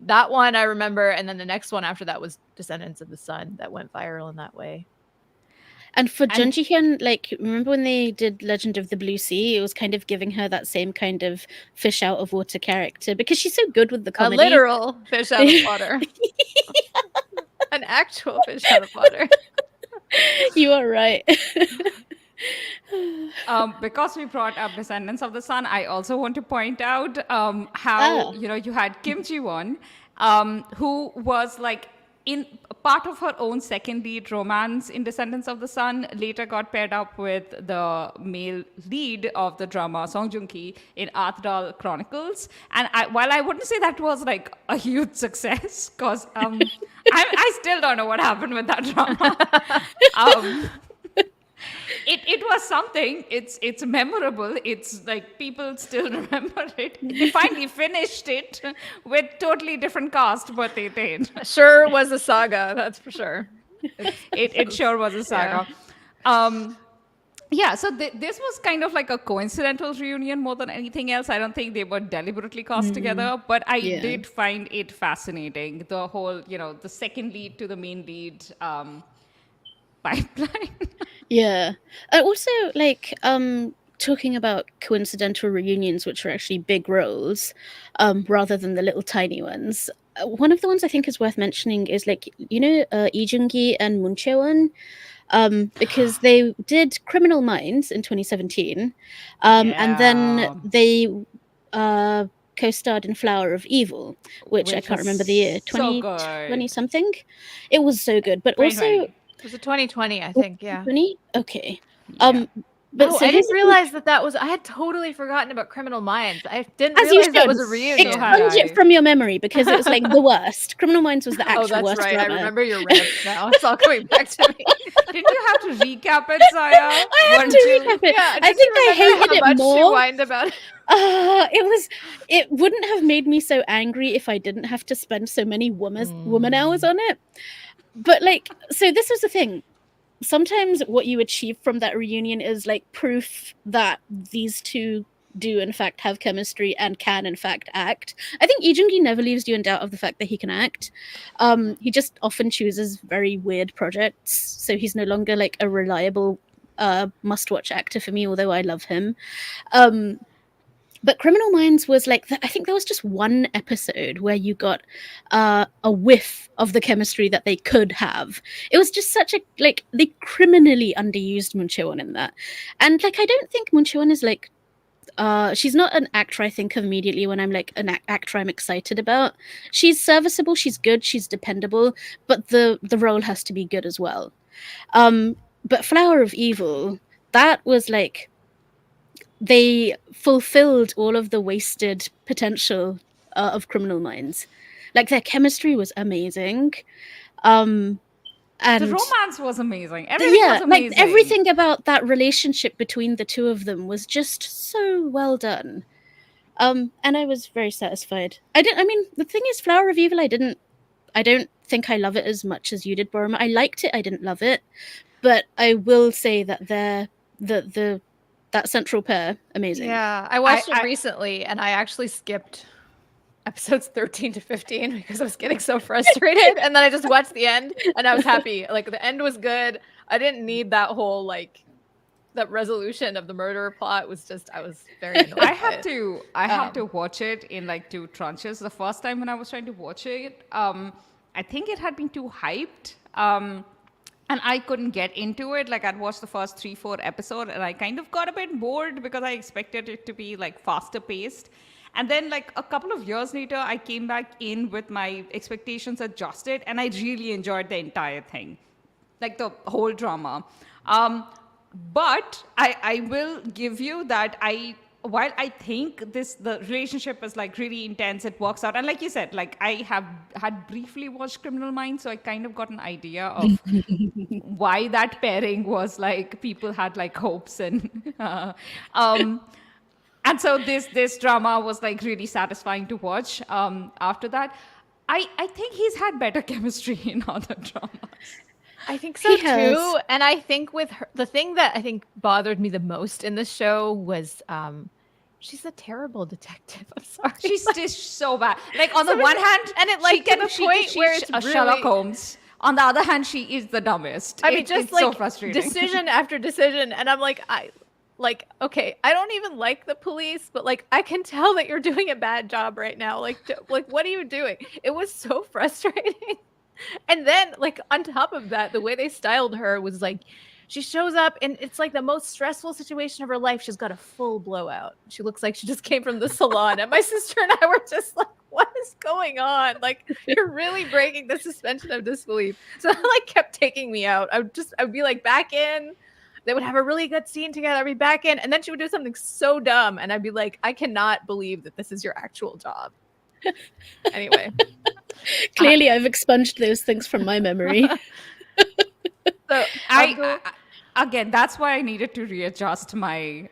that one I remember, and then the next one after that was Descendants of the Sun that went viral in that way. And for Jun Ji-hyun, like, remember when they did Legend of the Blue Sea? It was kind of giving her that same kind of fish out of water character because she's so good with the comedy. A literal fish out of water. An actual fish out of water. You are right. Because we brought up Descendants of the Sun, I also want to point out how you had Kim Ji-won, who was like in part of her own second lead romance in Descendants of the Sun, later got paired up with the male lead of the drama Song Joong-ki in Arthdal Chronicles. And while I wouldn't say that was like a huge success, because I still don't know what happened with that drama. It was something. It's memorable. It's like people still remember it. They finally finished it with totally different cast, but they did. Sure was a saga, that's for sure. It sure was a saga. Yeah. So this was kind of like a coincidental reunion more than anything else. I don't think they were deliberately cast together, but I did find it fascinating. The whole, the second lead to the main lead pipeline. Yeah. Also, like, talking about coincidental reunions, which are actually big roles, rather than the little tiny ones. One of the ones I think is worth mentioning is like, Lee Jung-gi and Moon Chae-won, because they did Criminal Minds in 2017, and then they co-starred in Flower of Evil, which I can't remember the year, 2020 something. It was so good, but also. Was it 2020, I think, yeah. 2020? Okay. Yeah. But so I didn't realize that was. I had totally forgotten about Criminal Minds. I didn't As realize you that should. was a reunion. Expunge it from your memory because it was like the worst. Criminal Minds was the actual that's worst right. drama. I remember your rant now. It's all coming back to me. Didn't you have to recap it, Saya? I had to recap it. Yeah, I think I hated it more. She whined about it. It wouldn't have made me so angry if I didn't have to spend so many woman hours on it. But like, so this was the thing. Sometimes what you achieve from that reunion is like proof that these two do in fact have chemistry and can in fact act. I think Lee Jung-gi never leaves you in doubt of the fact that he can act. He just often chooses very weird projects, so he's no longer like a reliable must-watch actor for me, although I love him. But Criminal Minds was like, I think there was just one episode where you got a whiff of the chemistry that they could have. It was just such a, like, they criminally underused Moon Chae-won in that. And, like, I don't think Moon Chae-won is, like, she's not an actor I think of immediately when I'm, like, an actor I'm excited about. She's serviceable, she's good, she's dependable, but the role has to be good as well. But Flower of Evil, that was, like, they fulfilled all of the wasted potential of Criminal Minds. Like, their chemistry was amazing. And the romance was amazing. Everything was amazing. like everything about that relationship between the two of them was just so well done. And I was very satisfied. I mean, the thing is, Flower of Evil, I don't think I love it as much as you did, Borma. I liked it, I didn't love it. But I will say that that central pair, amazing. Yeah, I watched it recently, and I actually skipped episodes 13 to 15 because I was getting so frustrated, and then I just watched the end, and I was happy. Like, the end was good. I didn't need that whole, like, that resolution of the murder plot. Was just, I was very annoyed. I have to watch it in like 2 tranches. The first time when I was trying to watch it, I think it had been too hyped. And I couldn't get into it. Like, I'd watched the first 3-4 episodes, and I kind of got a bit bored because I expected it to be like faster paced. And then, like, a couple of years later, I came back in with my expectations adjusted, and I really enjoyed the entire thing, like the whole drama. But I will give you that while I think the relationship is like really intense, it works out. And like you said, like, I had briefly watched Criminal Minds, so I kind of got an idea of why that pairing was like, people had like hopes and and so this drama was like really satisfying to watch. After that, I think he's had better chemistry in other dramas. I think so too. And I think with her, the thing that I think bothered me the most in the show was she's a terrible detective. I'm sorry. She's just so bad. Like, on the one hand, and it like to the point where it's a Sherlock Holmes. On the other hand, she is the dumbest. I mean, just it's like so frustrating. Decision after decision, and I'm like, okay, I don't even like the police, but like, I can tell that you're doing a bad job right now. Like, what are you doing? It was so frustrating. And then, like, on top of that, the way they styled her was like, she shows up and it's like the most stressful situation of her life. She's got a full blowout. She looks like she just came from the salon. And my sister and I were just like, what is going on? Like, you're really breaking the suspension of disbelief. So that like kept taking me out. I'd be like back in. They would have a really good scene together. I'd be back in. And then she would do something so dumb. And I'd be like, I cannot believe that this is your actual job. Anyway. Clearly, I've expunged those things from my memory. So again, that's why I needed to readjust my,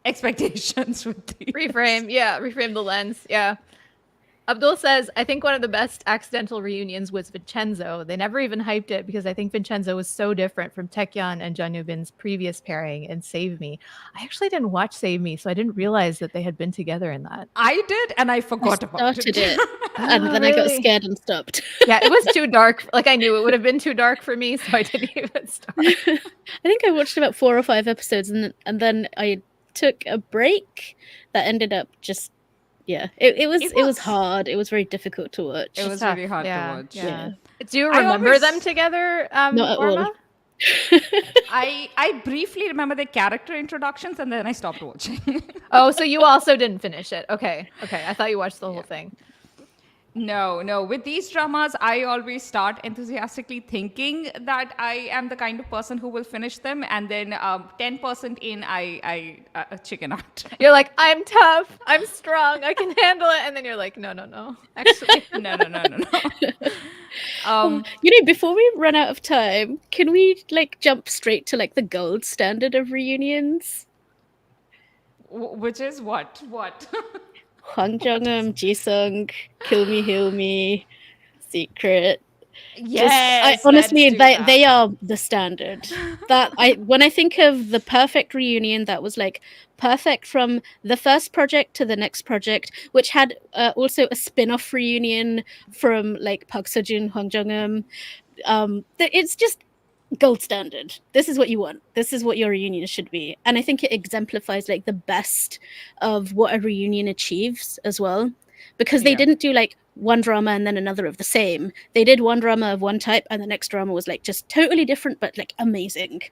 expectations with these. Reframe the lens. Yeah. Abdul says, I think one of the best accidental reunions was Vincenzo. They never even hyped it because I think Vincenzo was so different from Taecyeon and Jang Yoo-bin's previous pairing in Save Me. I actually didn't watch Save Me, so I didn't realize that they had been together in that. I did, and I forgot about it. And then I got scared and stopped. Yeah, it was too dark. Like, I knew it would have been too dark for me, so I didn't even start. I think I watched about 4 or 5 episodes, and then I took a break that ended up just... Yeah, it was hard. It was very difficult to watch. It was really hard to watch. Yeah. Do you remember them together, Not at all. I briefly remember the character introductions, and then I stopped watching. Oh, so you also didn't finish it. Okay. I thought you watched the whole thing. No. With these dramas, I always start enthusiastically thinking that I am the kind of person who will finish them, and then 10% in, I chicken out. You're like, I'm tough, I'm strong, I can handle it, and then you're like, no. Actually, no. Before we run out of time, can we like jump straight to like the gold standard of reunions? Which is what? Hwang Jung-eum, Ji-sung, Kill Me, Heal Me, Secret. Yes, honestly, they are the standard. When I think of the perfect reunion, that was like perfect from the first project to the next project, which had also a spin-off reunion from like Park Seo-joon, Hwang Jung-eum. It's just gold standard. This is what you want. This is what your reunion should be. And I think it exemplifies like the best of what a reunion achieves as well. Because they didn't do like one drama and then another of the same. They did one drama of one type and the next drama was like just totally different but like amazing.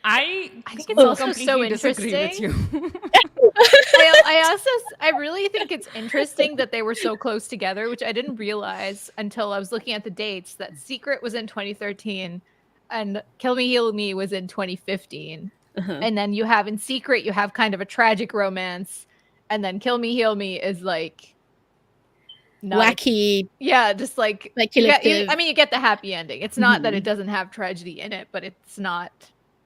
I think it's also so interesting. With you. I really think it's interesting that they were so close together, which I didn't realize until I was looking at the dates, that Secret was in 2013 and Kill Me, Heal Me was in 2015. And then you have in Secret, you have kind of a tragic romance. And then Kill Me, Heal Me is like wacky, yeah, just like you speculative. get the happy ending. It's not that it doesn't have tragedy in it, but it's not,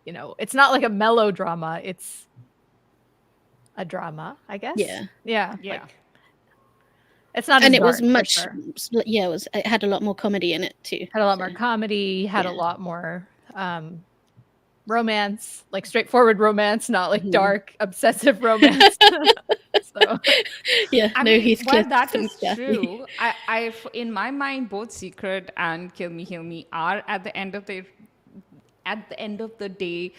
it's not like a melodrama. It's a drama, I guess. Yeah. Like, it's not, and as it was dark, much, sure. it had a lot more comedy in it too. Had a lot more comedy. Had a lot more romance, like straightforward romance, not like dark, obsessive romance. So I mean, while that is true, I in my mind, both Secret and Kill Me Heal Me are at the end of the day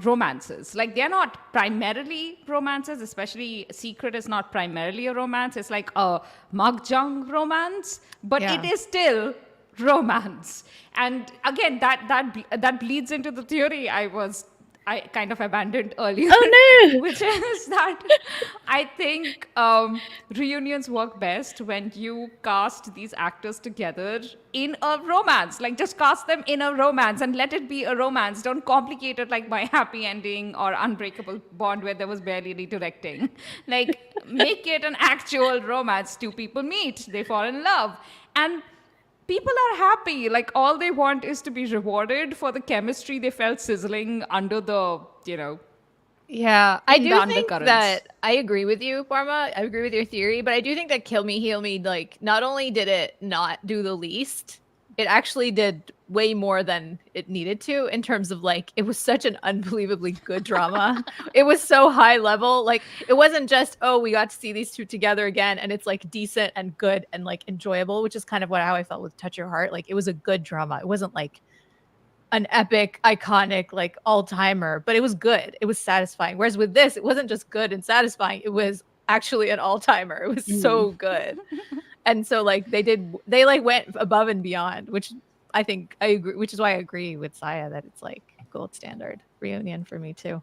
romances. Like, they're not primarily romances, especially Secret is not primarily a romance. It's like a mahjong romance, but it is still romance. And again, that bleeds into the theory I kind of abandoned earlier. Oh no! Which is that I think reunions work best when you cast these actors together in a romance. Like, just cast them in a romance and let it be a romance. Don't complicate it like My Happy Ending or Unbreakable Bond, where there was barely redirecting. Like, make it an actual romance. Two people meet, they fall in love, and people are happy. Like, all they want is to be rewarded for the chemistry they felt sizzling under the, yeah, I do think undercurrents. that I agree with you, Parma. I agree with your theory, but I do think that Kill Me Heal Me, like, not only did it not do the least, it actually did way more than it needed to, in terms of, like, it was such an unbelievably good drama. It was so high level. Like, it wasn't just, oh, we got to see these two together again, and it's like decent and good and like enjoyable, which is kind of how I felt with Touch Your Heart. Like, it was a good drama. It wasn't like an epic, iconic, like all-timer, but it was good. It was satisfying. Whereas with this, it wasn't just good and satisfying. It was actually an all-timer. It was so good. And so, like, they like went above and beyond, which I think I agree, which is why I agree with Saya that it's like gold standard reunion for me too.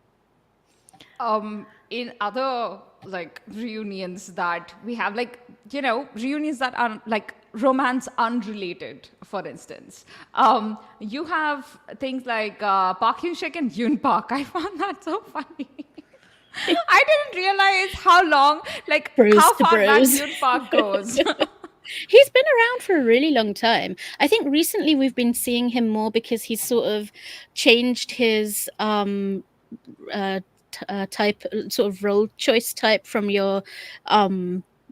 In other, like, reunions that we have, like, reunions that are like romance unrelated, for instance, you have things like Park Hyun-sik and Yoon Park. I found that so funny. I didn't realize how long, like, how far back Yoon Park goes. He's been around for a really long time. I think recently we've been seeing him more because he's sort of changed his type, sort of role choice type, from your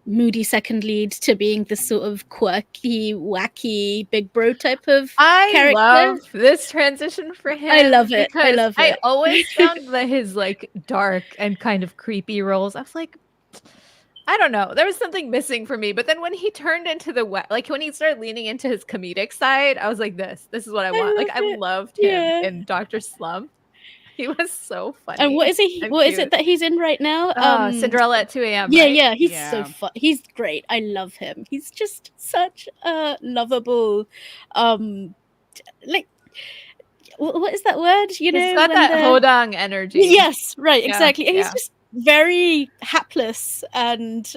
moody second lead to being this sort of quirky, wacky big bro type of character. Love this transition for him. I love it. I love it. I always found that his like dark and kind of creepy roles, I was like, I don't know. There was something missing for me. But then when he turned into like when he started leaning into his comedic side, I was like, this is what I want. Like, I loved him in Dr. Slump. He was so funny. And what is he? What is it that he's in right now? Cinderella at 2 a.m. Yeah, right? yeah. He's so fun. He's great. I love him. He's just such a lovable, like, what is that word? He's got that hodang energy. Yes, right, exactly. He's just very hapless and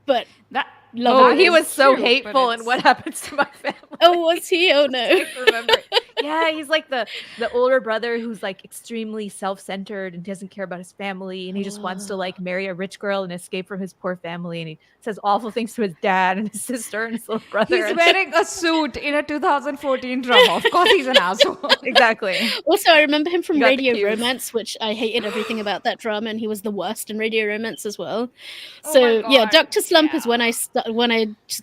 but that. He was so hateful in What Happens to My Family. Oh, was he? Oh no. I remember. Yeah, he's like the older brother who's like extremely self-centered and doesn't care about his family, and he just wants to like marry a rich girl and escape from his poor family, and he says awful things to his dad and his sister and his little brother. He's wearing a suit in a 2014 drama. Of course he's an asshole. Exactly. Also, I remember him from Radio Romance, which I hated everything about that drama, and he was the worst in Radio Romance as well. So Dr. Slump is when I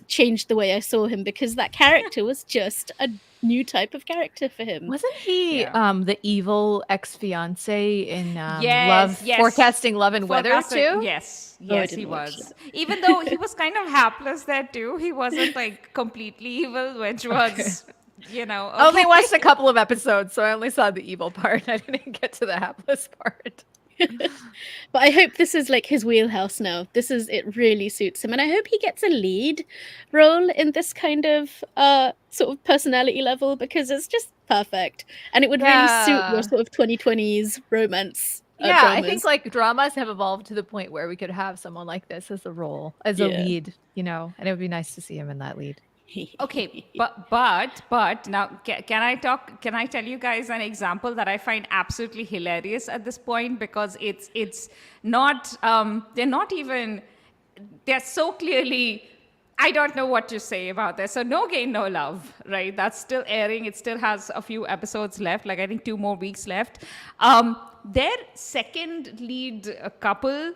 changed the way I saw him, because that character was just a new type of character for him. Wasn't he the evil ex-fiance in yes. Forecasting Love and Weather too? Yes, he was. Even though he was kind of hapless there too, he wasn't like completely evil, which was I only watched a couple of episodes, so I only saw the evil part. I didn't get to the hapless part. But I hope this is like his wheelhouse now. It really suits him, and I hope he gets a lead role in this kind of sort of personality level, because it's just perfect, and it would really suit your sort of 2020s romance. Dramas. I think like dramas have evolved to the point where we could have someone like this as a role, as a lead, and it would be nice to see him in that lead. Okay, but now can I tell you guys an example that I find absolutely hilarious at this point, because it's not they're so clearly I don't know what to say about this. So No Gain, No Love, right? That's still airing. It still has a few episodes left, like I think 2 more weeks left. Their second lead couple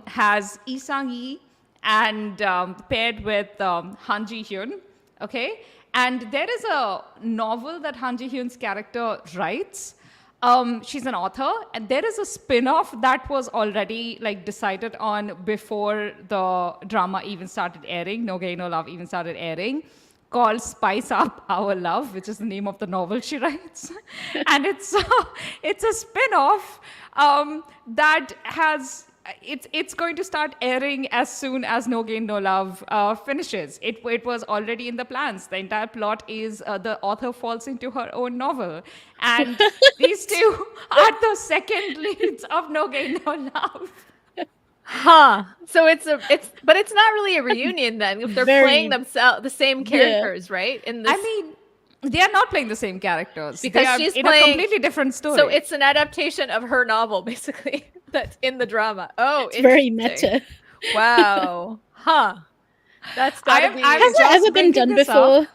has Lee Sang-yi and paired with Han Ji-hyun, okay? And there is a novel that Han Ji-hyun's character writes. She's an author, and there is a spin-off that was already like decided on before the drama even started airing. No Gain, No Love even started airing, called Spice Up Our Love, which is the name of the novel she writes. And it's a spin-off that has it's going to start airing as soon as No Gain, No Love finishes. It was already in the plans. The entire plot is the author falls into her own novel. And these two are the second leads of No Gain, No Love. Huh. So but it's not really a reunion then if they're playing themselves the same characters, right? In this, I mean, they are not playing the same characters because they are she's in playing a completely different story. So it's an adaptation of her novel, basically, that's in the drama. Oh, It's very interesting. meta. Wow. Huh. That's gotta be. Has it ever been done before?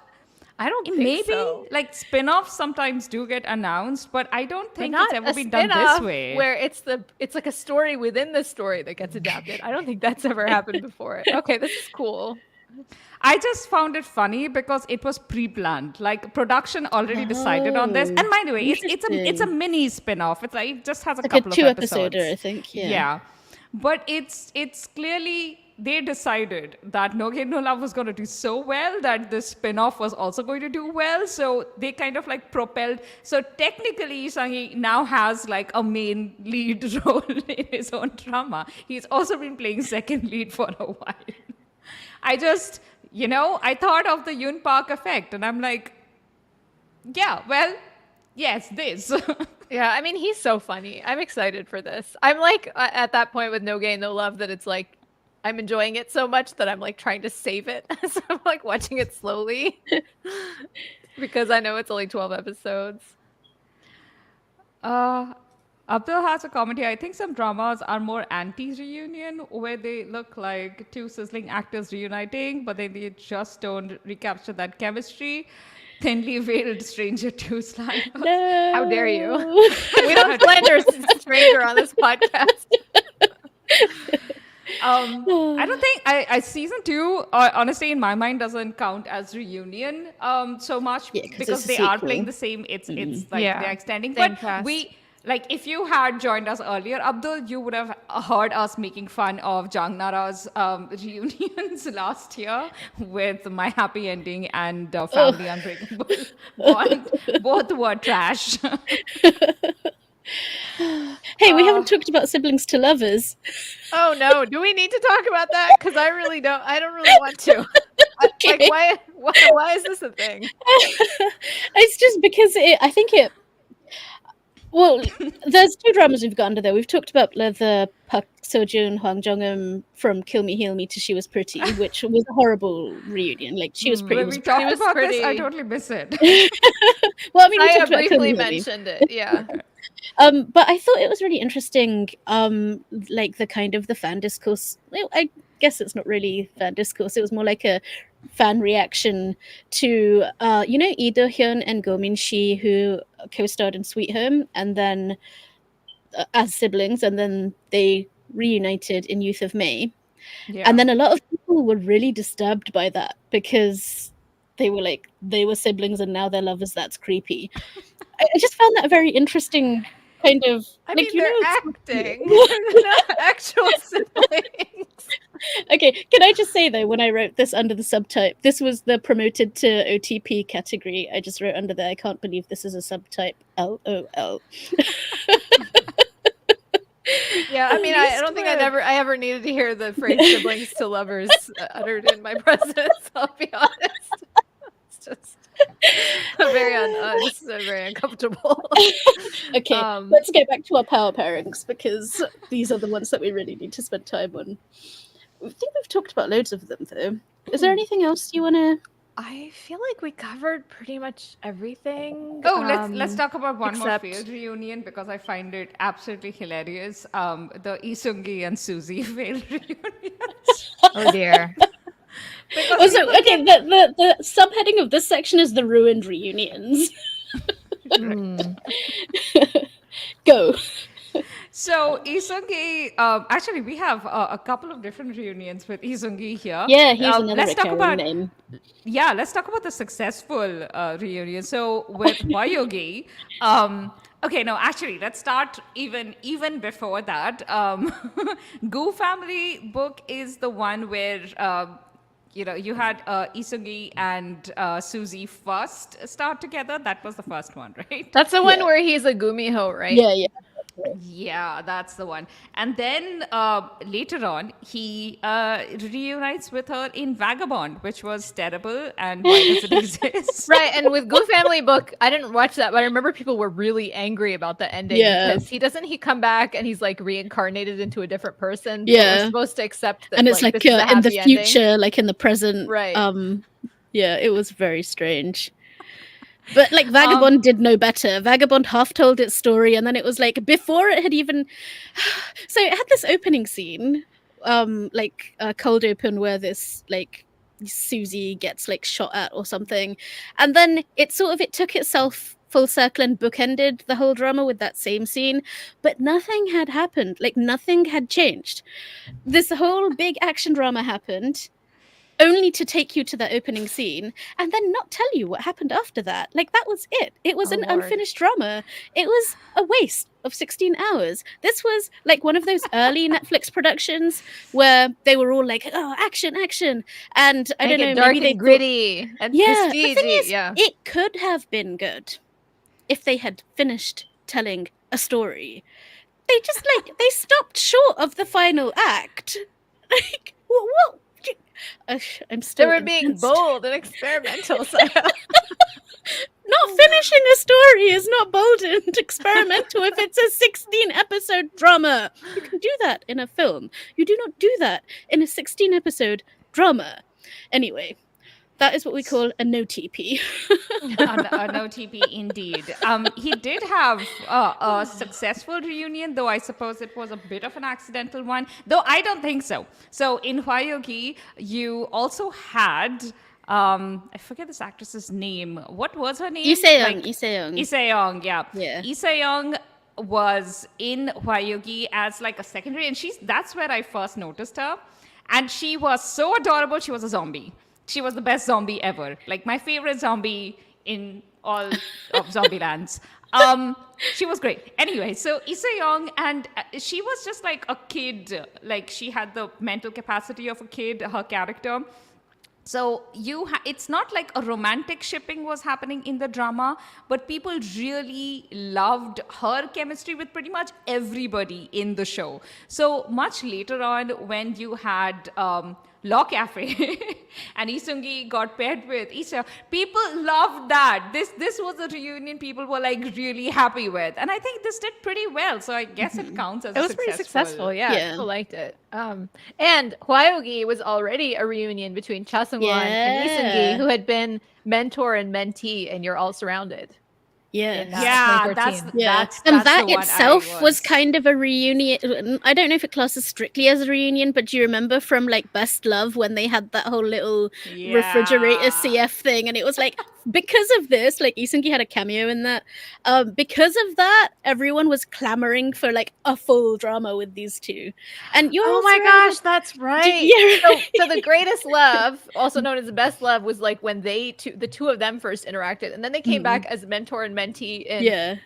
I don't think Maybe so. like spin-offs sometimes do get announced, but I don't But think not it's ever a been done this spin-off way. where it's like a story within the story that gets adapted. I don't think that's ever happened before. Okay, this is cool. I just found it funny because it was pre-planned. Like production already decided on this. And by the way, it's a mini spin-off. It's like it just has a Like couple a of 2-episoder, episodes. I think. Yeah. But it's clearly they decided that No Gain, No Love was going to do so well that this spin-off was also going to do well. So they kind of like propelled. So technically, Sang-yi now has like a main lead role in his own drama. He's also been playing second lead for a while. I just, I thought of the Yoon Park effect, and I'm like, yeah, well, yes, this. Yeah, I mean, he's so funny. I'm excited for this. I'm like at that point with No Gain, No Love that it's like I'm enjoying it so much that I'm like trying to save it. So I'm like watching it slowly because I know it's only 12 episodes. Abdul has a comment here. I think some dramas are more anti-reunion, where they look like two sizzling actors reuniting, but then they just don't recapture that chemistry. Thinly veiled stranger to slide. No. How dare you? We don't slander a stranger on this podcast. I don't think I season 2 honestly in my mind doesn't count as reunion so much because they are playing the same. It's like they're extending. Same But cast. like if you had joined us earlier, Abdul, you would have heard us making fun of Jang Nara's reunions last year with My Happy Ending and Family Unbreakable. Both were trash. Hey, we haven't talked about siblings to lovers. Oh no, do we need to talk about that? Because I don't really want to. Okay. Like why is this a thing? It's just because well, there's 2 dramas we've got under there. We've talked about the Park Seo-joon, Hwang Jung-eum from Kill Me, Heal Me to She Was Pretty, which was a horrible reunion. Like, She Was Pretty When was we talked was about pretty. this, I totally miss it. well, I mean, we I talked about Kill Me, briefly Heal Me. mentioned it, yeah. But I thought it was really interesting, like the kind of the fan discourse. Well, I guess it's not really fan discourse. It was more like a fan reaction to, Lee Do-hyun and Go Min-shi, who co-starred in Sweet Home, and then as siblings, and then they reunited in Youth of May. Yeah. And then a lot of people were really disturbed by that because they were like, they were siblings and now they're lovers. That's creepy. I just found that a very interesting kind of. I like, mean, they're it's- acting. They're not actual siblings. Okay, can I just say though, when I wrote this under the subtype, this was the promoted to OTP category. I just wrote under there, I can't believe this is a subtype. LOL. Yeah, I mean, I don't think I ever needed to hear the phrase siblings to lovers uttered in my presence. I'll be honest. It's just this is very uncomfortable. Okay, let's get back to our power pairings because these are the ones that we really need to spend time on. I think we've talked about loads of them though. Is there anything else you want to? I feel like we covered pretty much everything. Oh, let's talk about one more except- failed reunion because I find it absolutely hilarious. The Lee Seung-gi and Suzy failed reunion. Oh dear. Because Also, people okay, get the subheading of this section is the ruined reunions. Mm. Go. so Isungi. Actually, we have a couple of different reunions with Isungi here. Yeah, he's another Let's talk recurring about name. let's talk about the successful reunion. So with Hwayogi, okay, no, actually, let's start even before that. Goo Family book is the one where you had Isungi and Suzy first start together. That was the first one, right? That's the one Yeah. where he's a Gumiho, right? Yeah. Yeah, that's the one. And then later on, he reunites with her in Vagabond, which was terrible. And why does it exist? Right, and with Goo Family book, I didn't watch that, but I remember people were really angry about the ending Yeah. because he come back and he's like reincarnated into a different person. But Yeah. we're supposed to accept that, And it's like this is a in the happy ending. future, like in the present. Right. Yeah, it was very strange. But like Vagabond did no better. Vagabond half told its story, and then it was like before it had even. So it had this opening scene, like a cold open where this like Susie gets like shot at or something, and then it took itself full circle and bookended the whole drama with that same scene, but nothing had happened. Like nothing had changed. This whole big action drama happened, only to take you to that opening scene and then not tell you what happened after that. Like that was it. It was Oh, an Lord. unfinished drama. It was a waste of 16 hours. This was like one of those early Netflix productions where they were all like, "Oh, action, action," and I Make don't it know, dark maybe they and thought, gritty and yeah. The prestige. thing is, Yeah. it could have been good if they had finished telling a story. They just they stopped short of the final act. Like what? I'm They still were being incensed. bold and experimental. So Not finishing a story is not bold and experimental if it's a 16 episode drama. You can do that in a film. You do not do that in a 16 episode drama. Anyway, that is what we call a no TP. An OTP indeed. He did have a successful reunion, though I suppose it was a bit of an accidental one. Though I don't think so. So in Hwayogi, you also had I forget this actress's name. What was her name? Lee Se-young. Lee Se-young, yeah. Yeah. Lee Se-young was in Hwayogi as like a secondary, and that's where I first noticed her. And she was so adorable. She was a zombie. She was the best zombie ever. Like my favorite zombie in all of Zombielands. She was great. Anyway, so Lee Se-young, and she was just like a kid. Like she had the mental capacity of a kid, her character. So it's not like a romantic shipping was happening in the drama, but people really loved her chemistry with pretty much everybody in the show. So much later on, when you had Law Cafe and Isungi got paired with Isha, people loved that. This was a reunion people were like really happy with, and I think this did pretty well. So I guess it counts as it was pretty successful. Yeah, people liked it. And Hwayogi was already a reunion between Cha Sung-won and Isungi, who had been mentor and mentee, and You're All Surrounded. Yeah, that's and the that one itself was kind of a reunion. I don't know if it classes strictly as a reunion, but do you remember from like Best Love when they had that whole little refrigerator CF thing, and it was like because of this, like Isungi had a cameo in that. Because of that, everyone was clamoring for like a full drama with these two. And oh my gosh, that's right. So the Greatest Love, also known as the Best Love, was like when the two of them first interacted, and then they came back as mentor and mentee in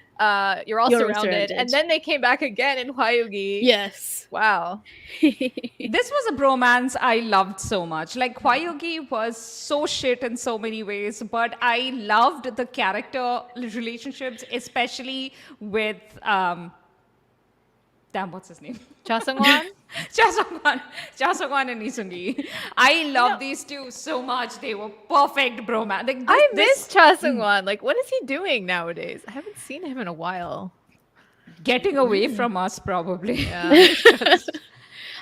You're All Surrounded, and then they came back again in Hwayogi. Yes. Wow. This was a bromance I loved so much. Like Hwayogi was so shit in so many ways, but I loved the character relationships, especially with what's his name? Cha Sung-won? Cha Sung-won and Isungi. I love these two so much. They were perfect bromance. Like I miss Cha Sung-won. Like, what is he doing nowadays? I haven't seen him in a while. Getting away from us, probably. Yeah.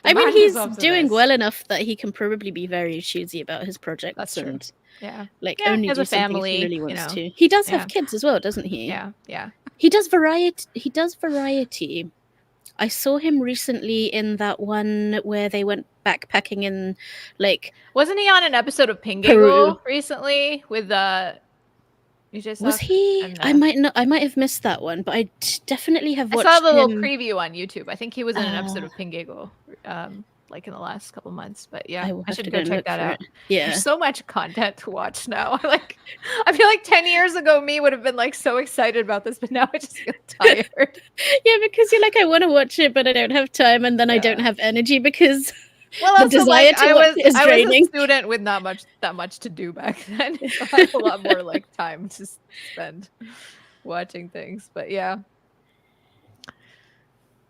I mean, he's doing well enough that he can probably be very choosy about his projects. That's true. And, like only has do a family, he really wants to. He does have kids as well, doesn't he? Yeah. He does variety. I saw him recently in that one where they went backpacking in like Wasn't he on an episode of Peru. Pingago recently with Was he? And, I might have missed that one, but I definitely have I watched saw the little him. preview on YouTube. I think he was in an episode of Pingago, like in the last couple months. But yeah, I should go check that out. Yeah, there's so much content to watch now. Like, I feel like 10 years ago, me would have been like so excited about this, but now I just feel tired. Yeah, because you're like, I want to watch it, but I don't have time, and then I don't have energy because well, the desire to watch it is draining. I was a student with not that much to do back then. So I had a lot more like time to spend watching things. But yeah,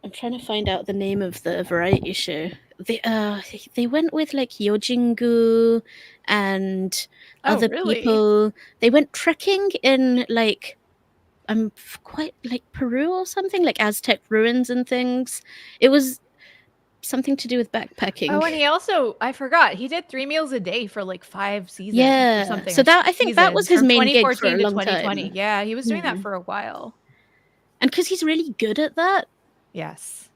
I'm trying to find out the name of the variety show. They went with like Yojingu and other people. They went trekking in like quite like Peru or something, like Aztec ruins and things. It was something to do with backpacking. Oh, and he also, I forgot, he did 3 meals a day for like 5 seasons or something. So that I think that was his main gig for a long time. Yeah, he was doing that for a while. And because he's really good at that. Yes.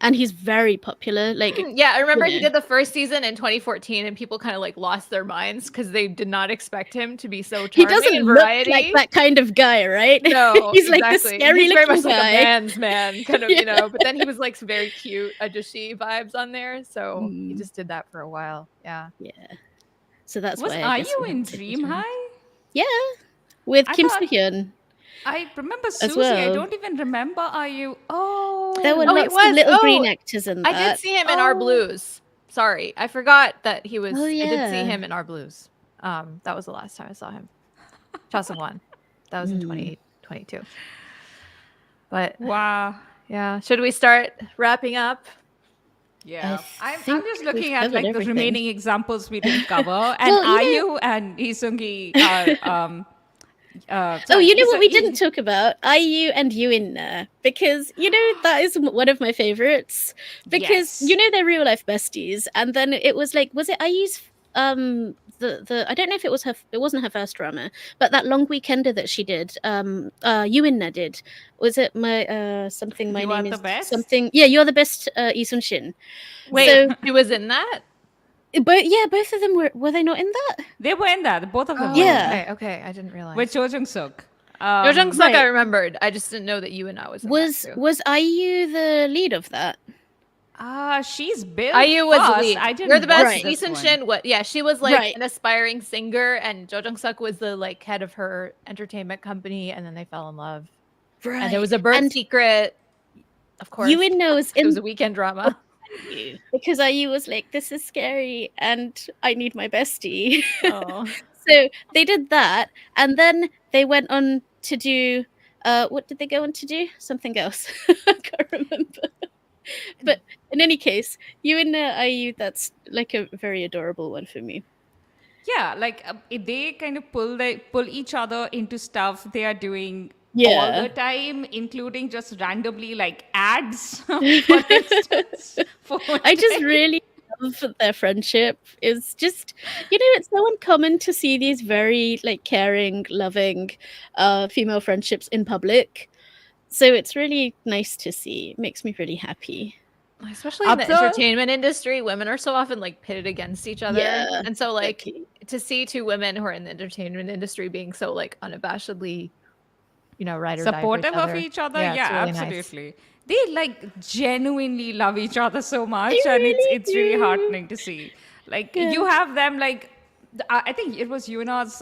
And he's very popular. Like, yeah, I remember he did the first season in 2014, and people kind of like lost their minds because they did not expect him to be so charming. He doesn't in variety. look like that kind of guy, right? No, he's like the scary he's very much guy. like a man's man, kind of, you know. But then he was like some very cute ajushi vibes on there, so he just did that for a while. Yeah. So that's why. Are you in Dream High? Yeah, with Kim Soo-hyun. I remember Susie. Well. I don't even remember. Are you? Oh, there were lots of little green actors in that. I did see him in Our Blues. Sorry, I forgot that he was. I did see him in Our Blues. That was the last time I saw him. Cha Seung-won. That was in 2022. But wow, yeah. Should we start wrapping up? Yeah, I'm just looking at like the remaining examples we didn't cover, and IU and Lee Seung-gi are. You know what we didn't talk about? IU and Youre, because that is one of my favorites. Because you know they're real life besties, and then it was like, was it IU's the I don't know if it wasn't her first drama, but that long weekender that she did, Youre did. Was it my something? My name is something. Yeah, You're the Best, Lee Sun-shin. Wait, so, she was in that. But yeah, both of them were they not in that? They were in that. Both of them. Yeah. Okay. I didn't realize. With Jo Jung-suk. Jo Jung-suk, I remembered. I just didn't know that you and I was. Was IU the lead of that? She's big. IU was the lead. I didn't. You're the best. Lee Sun-shin. What? Yeah, she was like an aspiring singer, and Jo Jung-suk was the like head of her entertainment company, and then they fell in love. Right. And there was a birth secret. Of course. Youre knows. It was a weekend drama. Because IU was like, this is scary and I need my bestie. Oh. So they did that, and then they went on to do what did they go on to do? Something else. I can't remember. But in any case, Youre IU, that's like a very adorable one for me. Yeah, like they kind of pull each other into stuff they are doing all the time, including just randomly like ads, for instance. I just really love their friendship. It's just, it's so uncommon to see these very like caring, loving female friendships in public. So it's really nice to see. It makes me really happy. Especially in the entertainment industry, women are so often like pitted against each other. Yeah, and so like to see two women who are in the entertainment industry being so like unabashedly ride or supportive of each other. Yeah, really absolutely. Nice. They like genuinely love each other so much, and it's really heartening to see. Like you have them like. I think it was Yuna's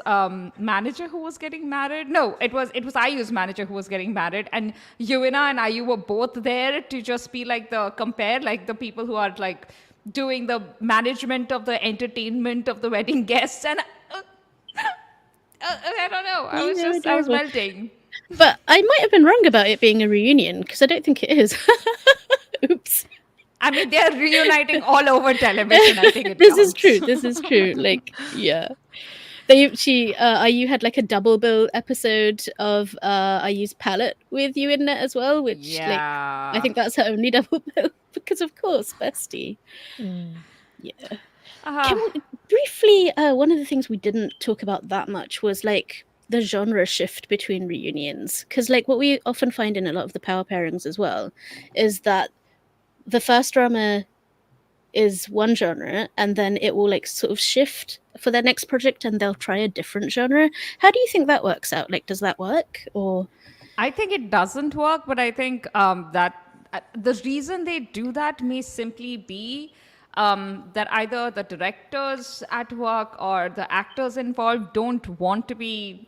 manager who was getting married. No, it was IU's manager who was getting married, and Yuna and IU were both there to just be like the people who are like doing the management of the entertainment of the wedding guests, and I don't know. I was melting. But I might have been wrong about it being a reunion, because I don't think it is. Oops. I mean, they're reuniting all over television. I think this is true. Like, yeah. IU had like a double bill episode of IU's palette with Youre as well, which like I think that's her only double bill, because of course, bestie. Yeah. Can we, briefly, one of the things we didn't talk about that much was like the genre shift between reunions, because like what we often find in a lot of the power pairings as well is that the first drama is one genre, and then it will like sort of shift for their next project, and they'll try a different genre. How do you think that works out? Like, does that work, or? I think it doesn't work, but I think that the reason they do that may simply be that either the directors at work or the actors involved don't want to be,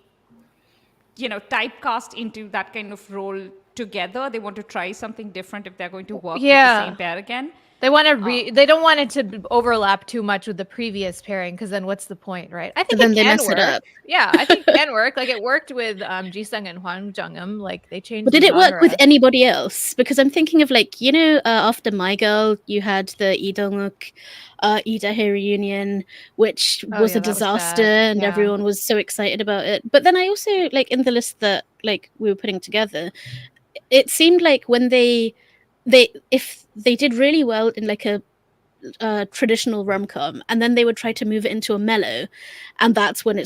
typecast into that kind of role together. They want to try something different if they're going to work with the same pair again. They want to they don't want it to overlap too much with the previous pairing, because then what's the point, right? I think then it they can mess work. it up. Yeah, I think it can work. Like, it worked with Ji-sung and Hwang Jung-eum. Like, they changed. But did the it work genre. with anybody else? Because I'm thinking of like, after My Girl, you had the Lee Dong-wook, Lee Dae reunion, which was a disaster, and everyone was so excited about it. But then I also, like, in the list that like we were putting together, it seemed like when if they did really well in like a traditional rom-com, and then they would try to move it into a mellow, and that's when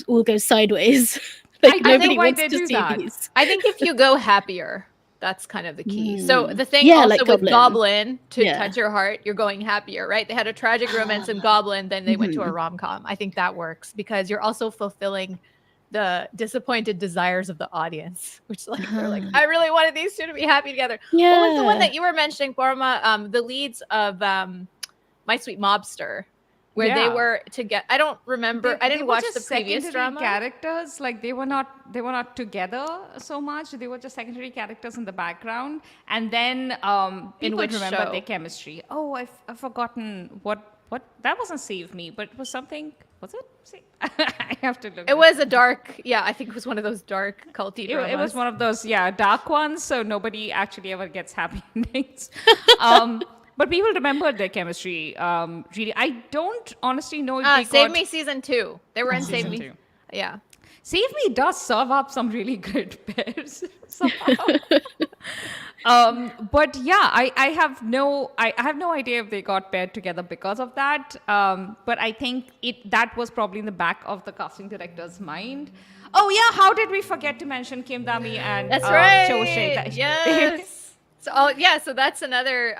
all goes sideways. Like, nobody wants to see these. I think if you go happier, that's kind of the key. So the thing Yeah, also like with Goblin. Goblin, to touch your heart, you're going happier, right? They had a tragic romance in Goblin, then they went to a rom-com. I think that works because you're also fulfilling the disappointed desires of the audience, which, like, they're like, I really wanted these two to be happy together. Yeah. What was the one that you were mentioning, Porma? The leads of My Sweet Mobster, where they were together. I don't remember. I didn't watch the previous drama. Characters, like they were not together so much. They were just secondary characters in the background, and then people remember their chemistry. Oh, I've forgotten what that wasn't Save Me, but it was something. Was it? I have to look. It was a dark. Yeah, I think it was one of those dark culty dramas. It was one of those dark ones. So nobody actually ever gets happy endings. But people remembered their chemistry. Really, I don't honestly know if they Save Me season 2. They were in Save Me. 2. Yeah. Save Me does serve up some really great pairs somehow. But yeah, I have no idea if they got paired together because of that. But I think that was probably in the back of the casting director's mind. Oh yeah, how did we forget to mention Kim Dami and that's right. Cho Shea? Yes. So that's another.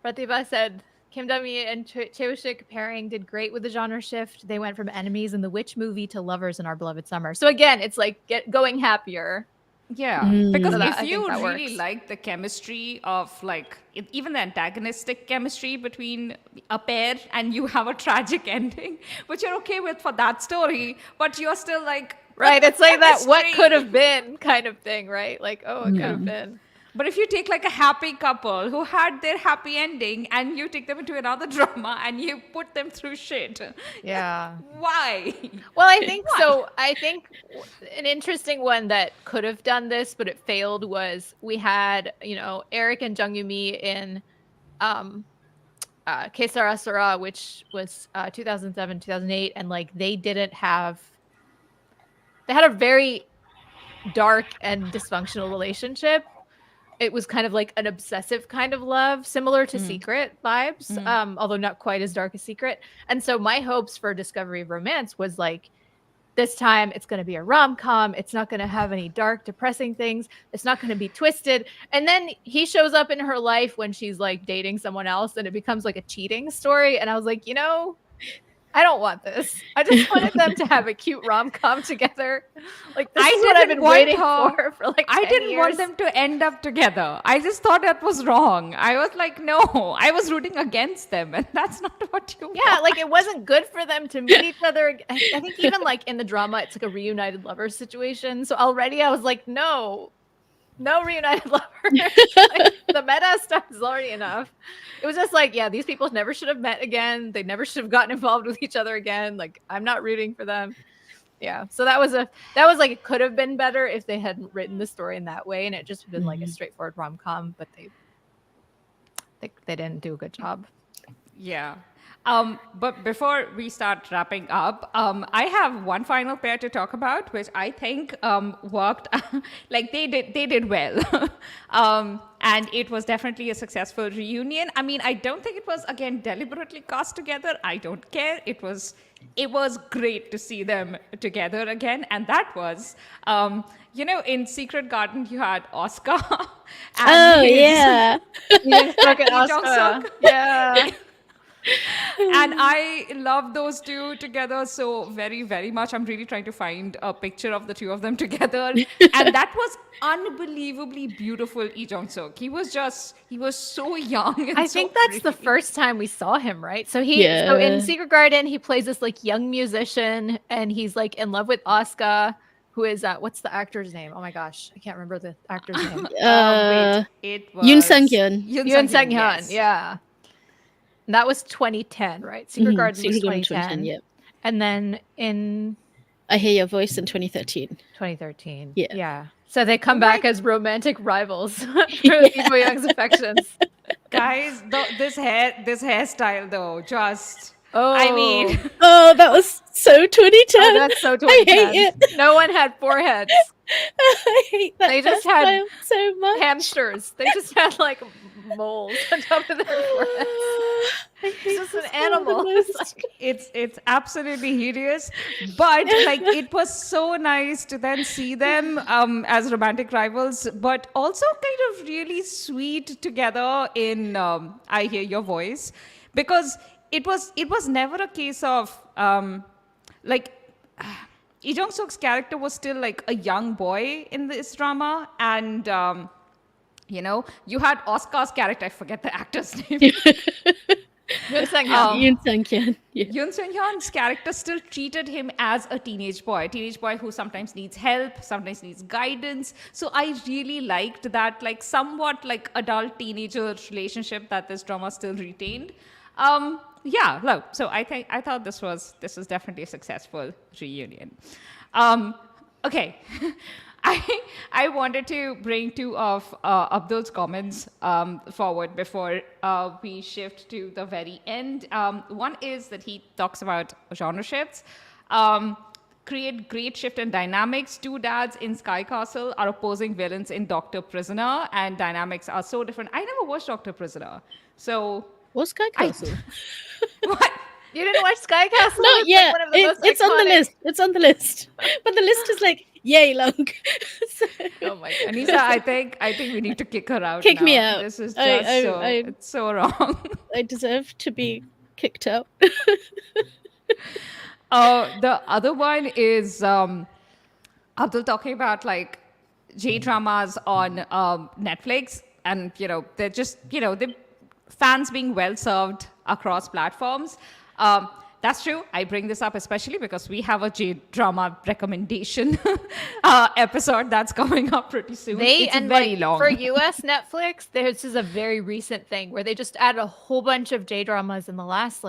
Pratibha said Kim Dami and Cheo-shik pairing did great with the genre shift. They went from enemies in the Witch movie to lovers in Our Beloved Summer. So again, it's like going happier. Yeah, because if you really like the chemistry of like even the antagonistic chemistry between a pair, and you have a tragic ending, which you're okay with for that story, but you're still like, right? It's like that what could have been kind of thing, right? Like, oh, it could have been. But if you take like a happy couple who had their happy ending and you take them into another drama and you put them through shit. Yeah. Why? Well, I think so. I think an interesting one that could have done this, but it failed, was we had, Eric and Jung Yoo-mi in Kesara Sara, which was 2007, 2008. And like, they had a very dark and dysfunctional relationship. It was kind of like an obsessive kind of love, similar to Secret vibes, although not quite as dark as Secret. And so my hopes for Discovery of Romance was like, this time it's going to be a rom-com. It's not going to have any dark, depressing things. It's not going to be twisted. And then he shows up in her life when she's like dating someone else, and it becomes like a cheating story. And I was like, I don't want this. I just wanted them to have a cute rom-com together. Like, this is what I've been waiting for like 10 I didn't years. want them to end up together. I just thought that was wrong. I was like, no, I was rooting against them, and that's not what you want. Like, it wasn't good for them to meet each other. I think even like in the drama, it's like a reunited lovers situation. So already I was like, no reunited lovers. Like, the meta stuff is already enough. It was just like, these people never should have met again. They never should have gotten involved with each other again. Like, I'm not rooting for them. Yeah. So that was like, it could have been better if they hadn't written the story in that way, and it just been like a straightforward rom-com, but they didn't do a good job. Yeah. But before we start wrapping up, I have one final pair to talk about, which I think worked. Like they did well, and it was definitely a successful reunion. I mean, I don't think it was again deliberately cast together. I don't care. It was great to see them together again, and that was. In Secret Garden, you had Oscar. And Oh yeah. You stuck at Lee Jong Oscar. Suk. Yeah. And I love those two together so very, very much. I'm really trying to find a picture of the two of them together. And that was unbelievably beautiful, Lee Jong Suk. He was so young. And I so think that's the pretty. first time we saw him, right? So so Yeah. in Secret Garden, he plays this like young musician and he's like in love with Oscar, who is what's the actor's name? Oh my gosh, I can't remember the actor's name. Wait, it was Yoon Sang-hyun. Yoon Sang-hyun, yes. yeah. And that was 2010, right? Secret Garden was Secret Garden 2010. yeah. And then in I Hear Your Voice in 2013. 2013. Yeah. Yeah. So they come back as romantic rivals for Yeah. Lee Young's affections. Guys, this hairstyle though, just Oh, I mean, Oh, that was so 2010. oh, that's so I 2010. hate it. No one had foreheads. I hate that. They just had hairstyle so much. Hamsters. They just had like moles on top of their foreheads. I hate It's just an this hair the animal. most. It's like, it's absolutely hideous, but like it was so nice to then see them as romantic rivals, but also kind of really sweet together in I Hear Your Voice, because it was never a case of like Lee Jong Suk's character was still like a young boy in this drama, and you had Oscar's character. I forget the actor's name. Yoon Sang-hyun. Yoon Sang-hyun. Yeah. Yoon Seung-hyun's character still treated him as a teenage boy who sometimes needs help, sometimes needs guidance. So I really liked that, like somewhat like adult teenager relationship that this drama still retained. So I thought this was definitely a successful reunion. Okay. I wanted to bring two of Abdul's comments forward before we shift to the very end. One is that he talks about genre shifts. Create great shift in dynamics. Two dads in Sky Castle are opposing villains in Doctor Prisoner, and dynamics are so different. I never watched Doctor Prisoner, so What's Sky Castle? what? You didn't watch Sky Castle? No, It's yeah, like one of the most it's on the iconic- list. It's on the list, but the list is like yay long. So- Oh my god. Anissa, I think we need to kick her out. Kick me now. out. This is just I- it's so wrong. I deserve to be kicked out. The other one is Abdul talking about like J dramas on Netflix, and they're just the fans being well served across platforms. That's true. I bring this up especially because we have a J drama recommendation episode that's coming up pretty soon. It's very long. For US Netflix, this is a very recent thing where they just added a whole bunch of J dramas in the last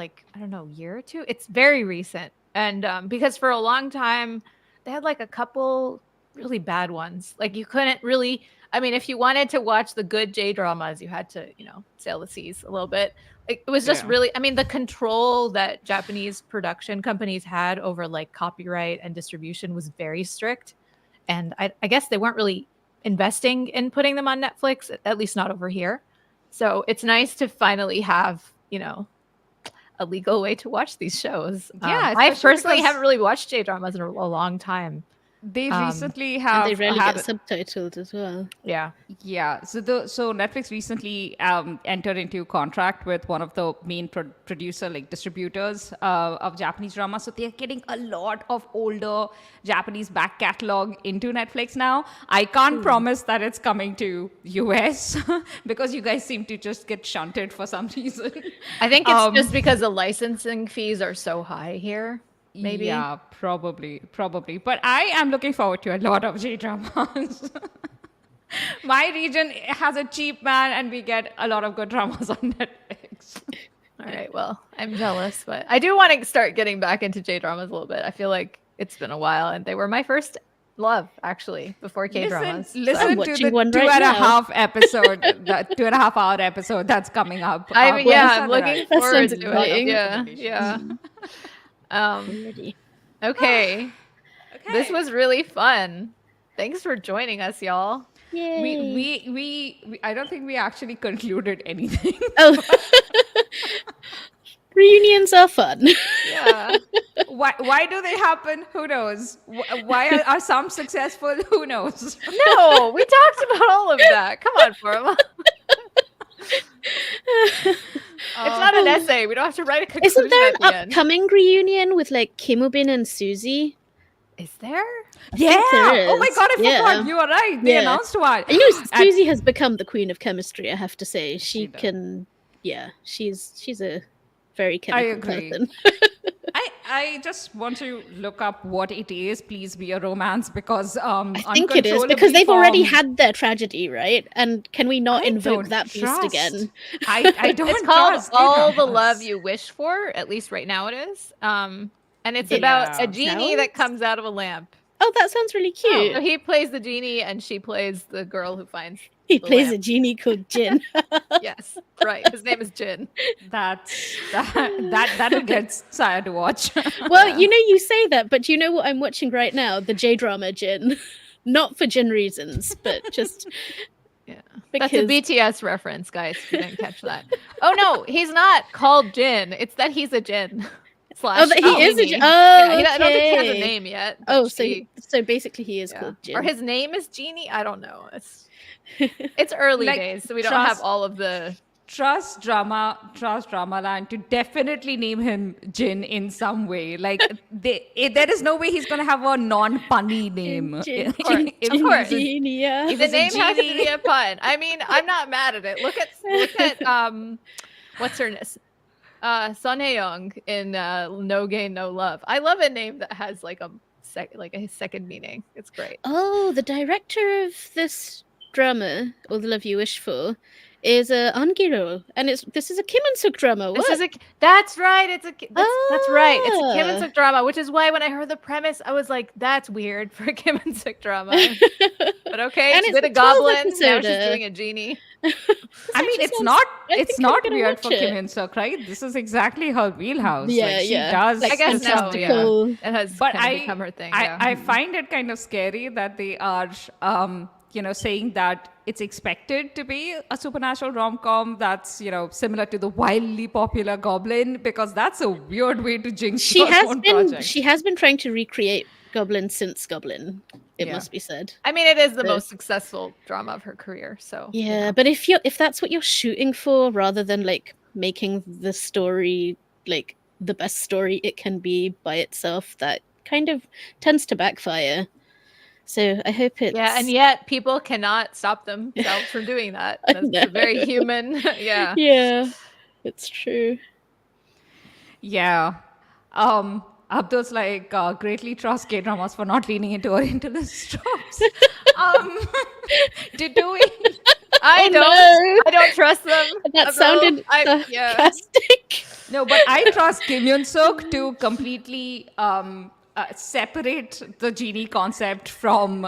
year or two. It's very recent, and because for a long time they had like a couple really bad ones. Like you couldn't really. I mean, if you wanted to watch the good J dramas, you had to sail the seas a little bit. It was just really, I mean, the control that Japanese production companies had over like copyright and distribution was very strict. And I guess they weren't really investing in putting them on Netflix, at least not over here. So it's nice to finally have, a legal way to watch these shows. Yeah, I especially personally because- haven't really watched J-dramas in a long time. They recently And have they rarely had get subtitled as well. Yeah. Yeah, so Netflix recently entered into contract with one of the main producer, like distributors of Japanese drama. So they're getting a lot of older Japanese back catalog into Netflix now. I can't promise that it's coming to US because you guys seem to just get shunted for some reason. I think it's just because the licensing fees are so high here. Maybe. Yeah, probably. But I am looking forward to a lot of J-dramas. My region has a cheap man, and we get a lot of good dramas on Netflix. All right. Well, I'm jealous, but I do want to start getting back into J-dramas a little bit. I feel like it's been a while, and they were my first love actually before K-dramas. Listen I'm to watching the one two right and a now. half episode, the 2.5 hour episode that's coming up. I mean, When yeah, is I'm that looking arrive? That forward sounds to exciting. it. Yeah, yeah. I'm ready. Okay. This Okay. was really fun. Thanks for joining us, y'all. Yay. We I don't think we actually concluded anything. Oh, reunions are fun. Yeah. Why do they happen? Who knows? Why are some successful? Who knows? No, we talked about all of that. Come on, Forma. It's not an essay. We don't have to write a conclusion Isn't there at an the end. upcoming reunion with like Kimubin and Suzy? Is there? Yeah. there Oh my is. god, I Yeah. forgot. You are right. They Yeah. announced one. You know, And- Suzy has become the queen of chemistry. I have to say, she does. can. Yeah, she's a very chemical agree. person. I just want to look up what it is. Please be a romance because I think it is because they've already had their tragedy, right? And can we not invoke that beast again? I don't. It's called trust All the K-dramas. Love You Wish For. At least right now it is. And it's Yeah. about a genie that Sounds- comes out of a lamp. Oh, that sounds really cute. So he plays the genie, and she plays the girl who finds. He the plays a lamp. genie called Jin. Yes, right. His name is Jin. That'll get Saya to watch. Well, you know, you say that, but you know what I'm watching right now? The J drama Jin. Not for Jin reasons, but just Yeah. because That's a BTS reference, guys. If you didn't catch that. Oh no, he's not called Jin. It's that he's a Jin. Oh, that he is a genie. Jin. Yeah, Oh, I don't think he has a okay. name yet. but Oh, so she- so basically he is yeah. called Jin. Or his name is Genie. I don't know. It's early Like, days, so we don't have trust- all of the. Trust drama land to definitely name him Jin in some way. Like there is no way he's gonna have a non-punny name. Jin, Of course, If of course. Genie, yeah. If The it's a name has to genie- be a pun. I mean, I'm not mad at it. Look at what's her name? Sun Hae-young in No Gain No Love. I love a name that has like a second meaning. It's great. Oh, the director of this drama, All the Love You Wish For, is Angiro, and this is a Kim and Suk drama. What? This is that's right. That's right. It's a Kim and Ah. Suk drama, which is why when I heard the premise, I was like, "That's weird for a Kim and Suk drama." But okay, And she it's did a a 12 goblin. Now she's episoder. doing a genie. I mean, actually it's sounds- not I it's think I'm not gonna weird for watch Kim it. In Suk, right? This is exactly her wheelhouse. Yeah, like, she yeah. does. Like I guess this now, stuff. fantastical. It has But kind of I become her thing. I find it kind of scary that they are saying that it's expected to be a supernatural rom-com that's similar to the wildly popular Goblin, because that's a weird way to jinx She your has own been project. she has been trying to recreate Goblin since Goblin. It Yeah. must be said. I mean, it is the So- most successful drama of her career. So you Yeah, know. but if that's what you're shooting for, rather than like making the story like the best story it can be by itself, that kind of tends to backfire. So I hope it's Yeah, and yet people cannot stop themselves from doing that. I That's very know. human. Yeah. yeah, it's true. Yeah. Abdul's like, greatly trust K-dramas for not leaning into Orientalist tropes. Did we? I Oh, don't. no. I don't trust them. That although sounded yeah. sarcastic. No, but I trust Kim Yun Suk to completely separate the genie concept from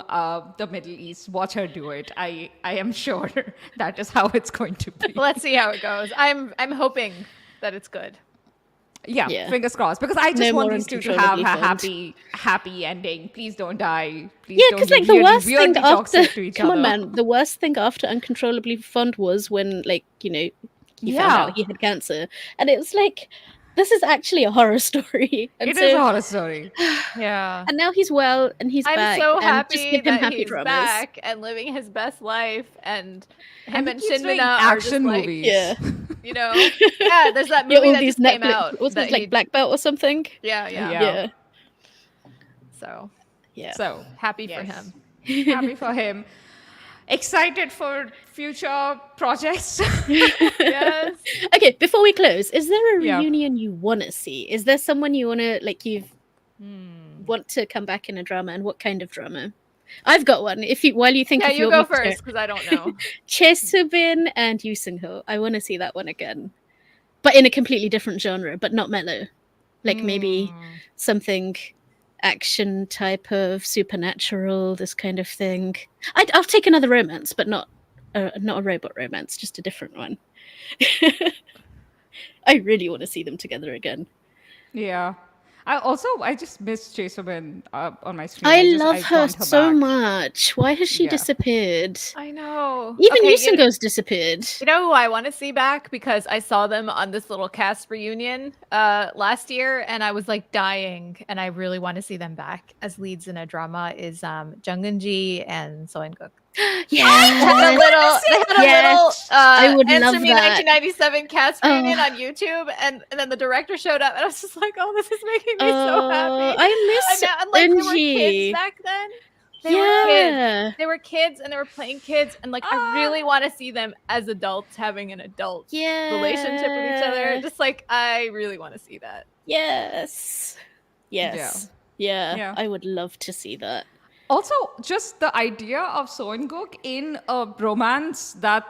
the Middle East. Watch her do it. I am sure that is how it's going to be. Let's see how it goes. I'm hoping that it's good. Yeah, Yeah. fingers crossed. Because I just No want more these two to have a uncontrollably happy ending. Please don't die. Please Yeah, don't because be like the really worst thing weirdly after toxic to each come other. on, man, the worst thing after Uncontrollably Fond was when he found Yeah. out he had cancer, and it was like, this is actually a horror story. And It so, is a horror story. Yeah. and now he's well and he's I'm back. so and happy just give him that happy he's dramas. back and living his best life, and him and he keeps doing Shinmina are just action like, movies. Yeah, yeah. There's that yeah, movie all that these just came Netflix, out. was that it like he- Black Belt or something? yeah. Yeah. Yeah, So yeah. So happy for yes. him. happy for him. Excited for future projects. Yes. Okay, before we close, is there a Yeah. reunion you want to see? Is there someone you want to want to come back in a drama, and what kind of drama? I've got one. While you think, Yeah, if you want go me to start. first because I don't know. Chae Soo-bin and Yoo Seung-ho. I want to see that one again, but in a completely different genre, but not mellow. Like maybe something action type of supernatural, this kind of thing. I'll take another romance, but not a robot romance, just a different one. I really want to see them together again. Yeah. I just miss Jason on my stream. I I love her want her so back. much. Why has she Yeah. disappeared? I know. Even Okay, Yusungo's disappeared. you know who I want to see back because I saw them on this little cast reunion last year and I was like dying and I really want to see them back as leads in a drama is Jung Eun-ji and So In-guk. Yeah. They had a little Yes, I would Answer love Me that. 1997 cast Oh. reunion on YouTube and then the director showed up and I was just like, oh, this is making me so happy. I miss And like they were Eunji. kids back then. They were kids and they were playing kids and like I really want to see them as adults having an adult relationship with each other. Just like I really want to see that. Yes. Yeah. I would love to see that. Also, just the idea of So In-guk in a romance that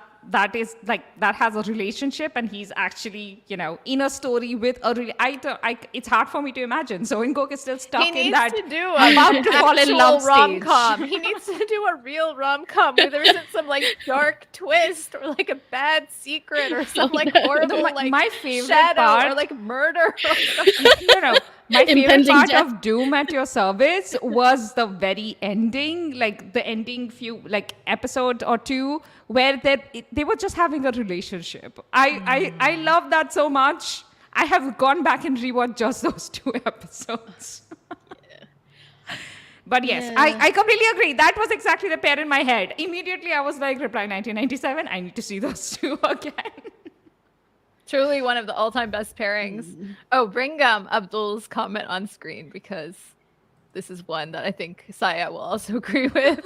is like that has a relationship and he's actually in a story with it's hard for me to imagine. So In-guk is still stuck in that to do about to fall in love rom-com. stage. He needs to do a real rom-com where there isn't some like dark twist or like a bad secret or some like horrible my favorite shadow part or like murder. Or something. No. My favorite Impending part death. of Doom at Your Service was the very ending, like the ending few like episode or two where they were just having a relationship. I love that so much. I have gone back and rewatched just those 2 episodes. But yes, I completely agree. That was exactly the pair in my head. Immediately I was like, Reply 1997, I need to see those 2 again. Truly one of the all-time best pairings. Oh, bring Abdul's comment on screen because this is one that I think Saya will also agree with.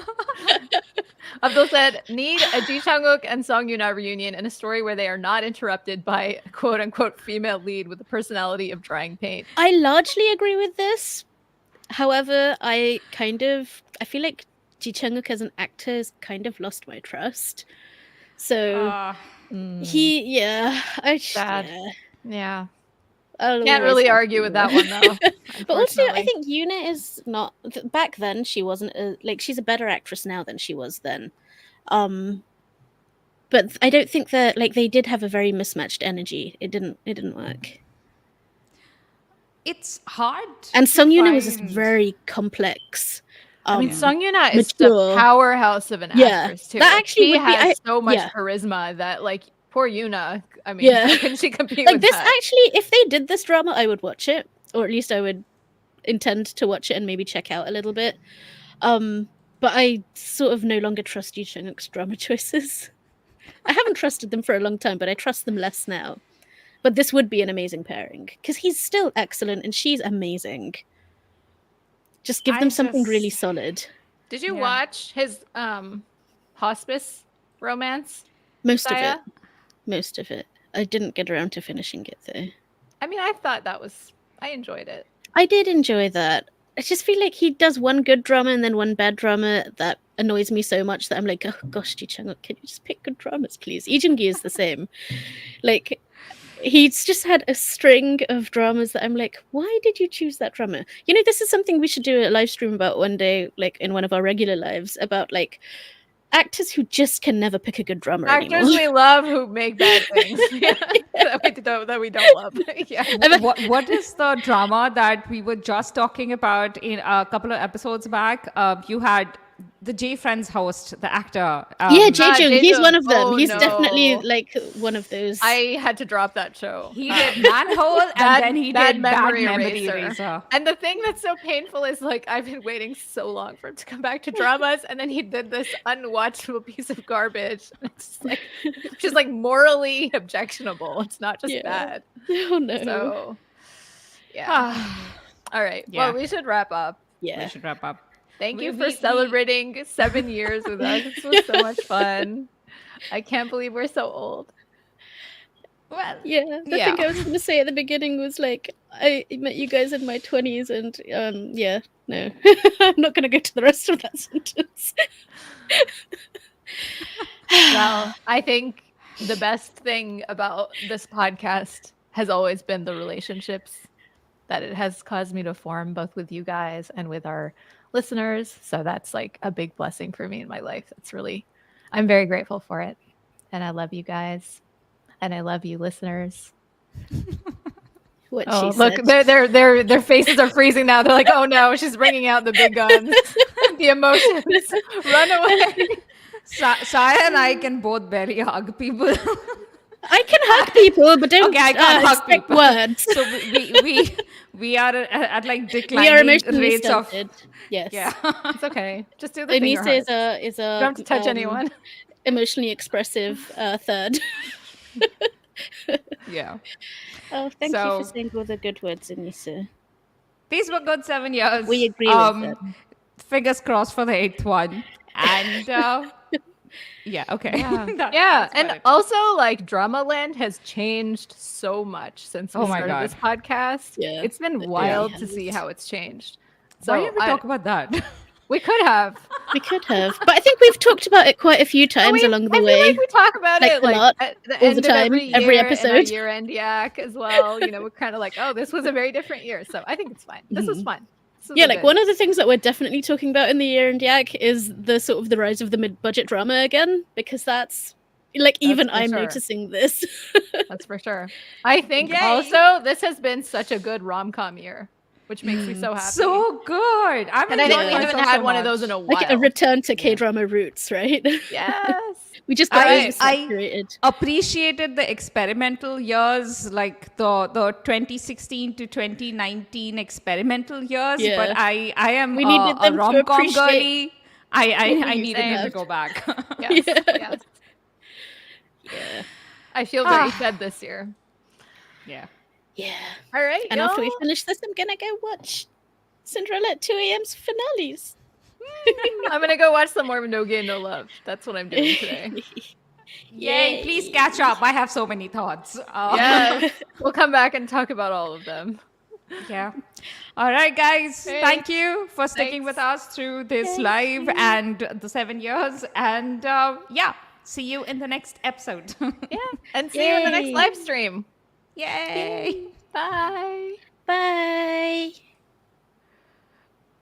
Abdul said, need a Ji Chang-wook and Song Yoon-ah reunion in a story where they are not interrupted by a quote-unquote female lead with the personality of drying paint. I largely agree with this. However, I feel like Ji Chang-wook as an actor has kind of lost my trust. So Sad. Yeah. I'll Can't always really have argue with that one though. But also, I think Yoona is not. Back then, she wasn't she's a better actress now than she was then. But I don't think that they did have a very mismatched energy. It didn't work. It's hard. And Song Yoona was just very complex. I mean, Song Yoona is the powerhouse of an actress too. That actually has so much charisma that poor Yoona. I mean, how can she compete with this? That? Actually, if they did this drama, I would watch it, or at least I would intend to watch it and maybe check out a little bit. But I sort of no longer trust Yu Chang-wook's drama choices. I haven't trusted them for a long time, but I trust them less now. But this would be an amazing pairing because he's still excellent and she's amazing. Just give them something really solid. Did you watch his hospice romance? Most of it. I didn't get around to finishing it though. I mean, I thought I enjoyed it. I did enjoy that. I just feel like he does one good drama and then one bad drama that annoys me so much that I'm like, oh gosh, Ji Chang-wook, can you just pick good dramas, please? Lee Jung-gi is the same. He's just had a string of dramas that I'm like, why did you choose that drama? This is something we should do a live stream about one day, in one of our regular lives, about actors who just can never pick a good drama anymore. Actors we love who make bad things that we don't love. What is the drama that we were just talking about in a couple of episodes back? You had the J Friends host, the actor. Jae-jung. He's one of them. He's definitely one of those. I had to drop that show. He did Manhole and then he did Bad Memory Eraser. And the thing that's so painful is I've been waiting so long for him to come back to dramas, and then he did this unwatchable piece of garbage. It's just morally objectionable. It's not just bad. Oh no. So yeah. All right. Yeah. Well, we should wrap up. Yeah. We should wrap up. Thank you for celebrating 7 years with us. This was so much fun. I can't believe we're so old. Well, the thing I was going to say at the beginning was I met you guys in my 20s and no. I'm not going to go to the rest of that sentence. Well, I think the best thing about this podcast has always been the relationships that it has caused me to form both with you guys and with our listeners. So that's like a big blessing for me in my life. I'm very grateful for it. And I love you guys. And I love you listeners. What Oh, she look, said. their faces are freezing now. They're like, oh no, she's bringing out the big guns. The emotions. Run away. Saya and I can both barely hug people. I can hug people, but don't Okay, I can't hug expect people. words. So we are at like declining We are emotionally rates stunted. Yes. yeah. It's okay. Just do the finger Anissa hearts. is You don't have to touch anyone. emotionally expressive third. Yeah. Oh, thank you for So- saying all the good words, Anissa. These were good 7 years. We agree with them. Fingers crossed for the 8th one. And yeah, okay. Yeah, That's and about it. also like Drama Land has changed so much since we Oh my started this God. podcast. Yeah, It's been it wild to has. see how it's changed. So Why didn't we talk about that? we could have. We could have, but I think we've talked about it quite a few times along the I way. feel like we talk about Like, it a like lot, at the all the end of time, every year, every in our episode. year-end yak as well. You know, we're kind of like, oh, this was a very different year. So I think it's fine. This was fun. This was Yeah, a like good- one of the things that we're definitely talking about in the year and yak is the sort of the rise of the mid-budget drama again, because that's like even for I'm sure. noticing this. That's for sure. I think Yay. also this has been such a good rom-com year, which makes me so happy. So good. I'm and I think we enjoying haven't myself had so one of much. those in a while. Like a return to K-drama roots, right? Yes. We just got I- oversaturated. Appreciated the experimental years, like the 2016 to 2019 experimental years. Yeah. But I am We needed a them to rom-com appreciate girly. I what you needed them to have. go back. Yes. Yeah. Yes. Yeah. I feel very fed this year. Yeah. Yeah. All right. And after we y'all. finish this, I'm gonna go watch Cinderella at 2 a.m.'s finales. I'm gonna go watch some more No Game No Love. That's what I'm doing today. Yay! Please catch up. I have so many thoughts. Yes. We'll come back and talk about all of them. Yeah. All right, guys. Hey. Thank you for sticking with Thanks. us through this Thank live you. and the 7 years. And yeah, see you in the next episode. Yeah. And see you in the next Yay. live stream. Yay. Bye. Bye.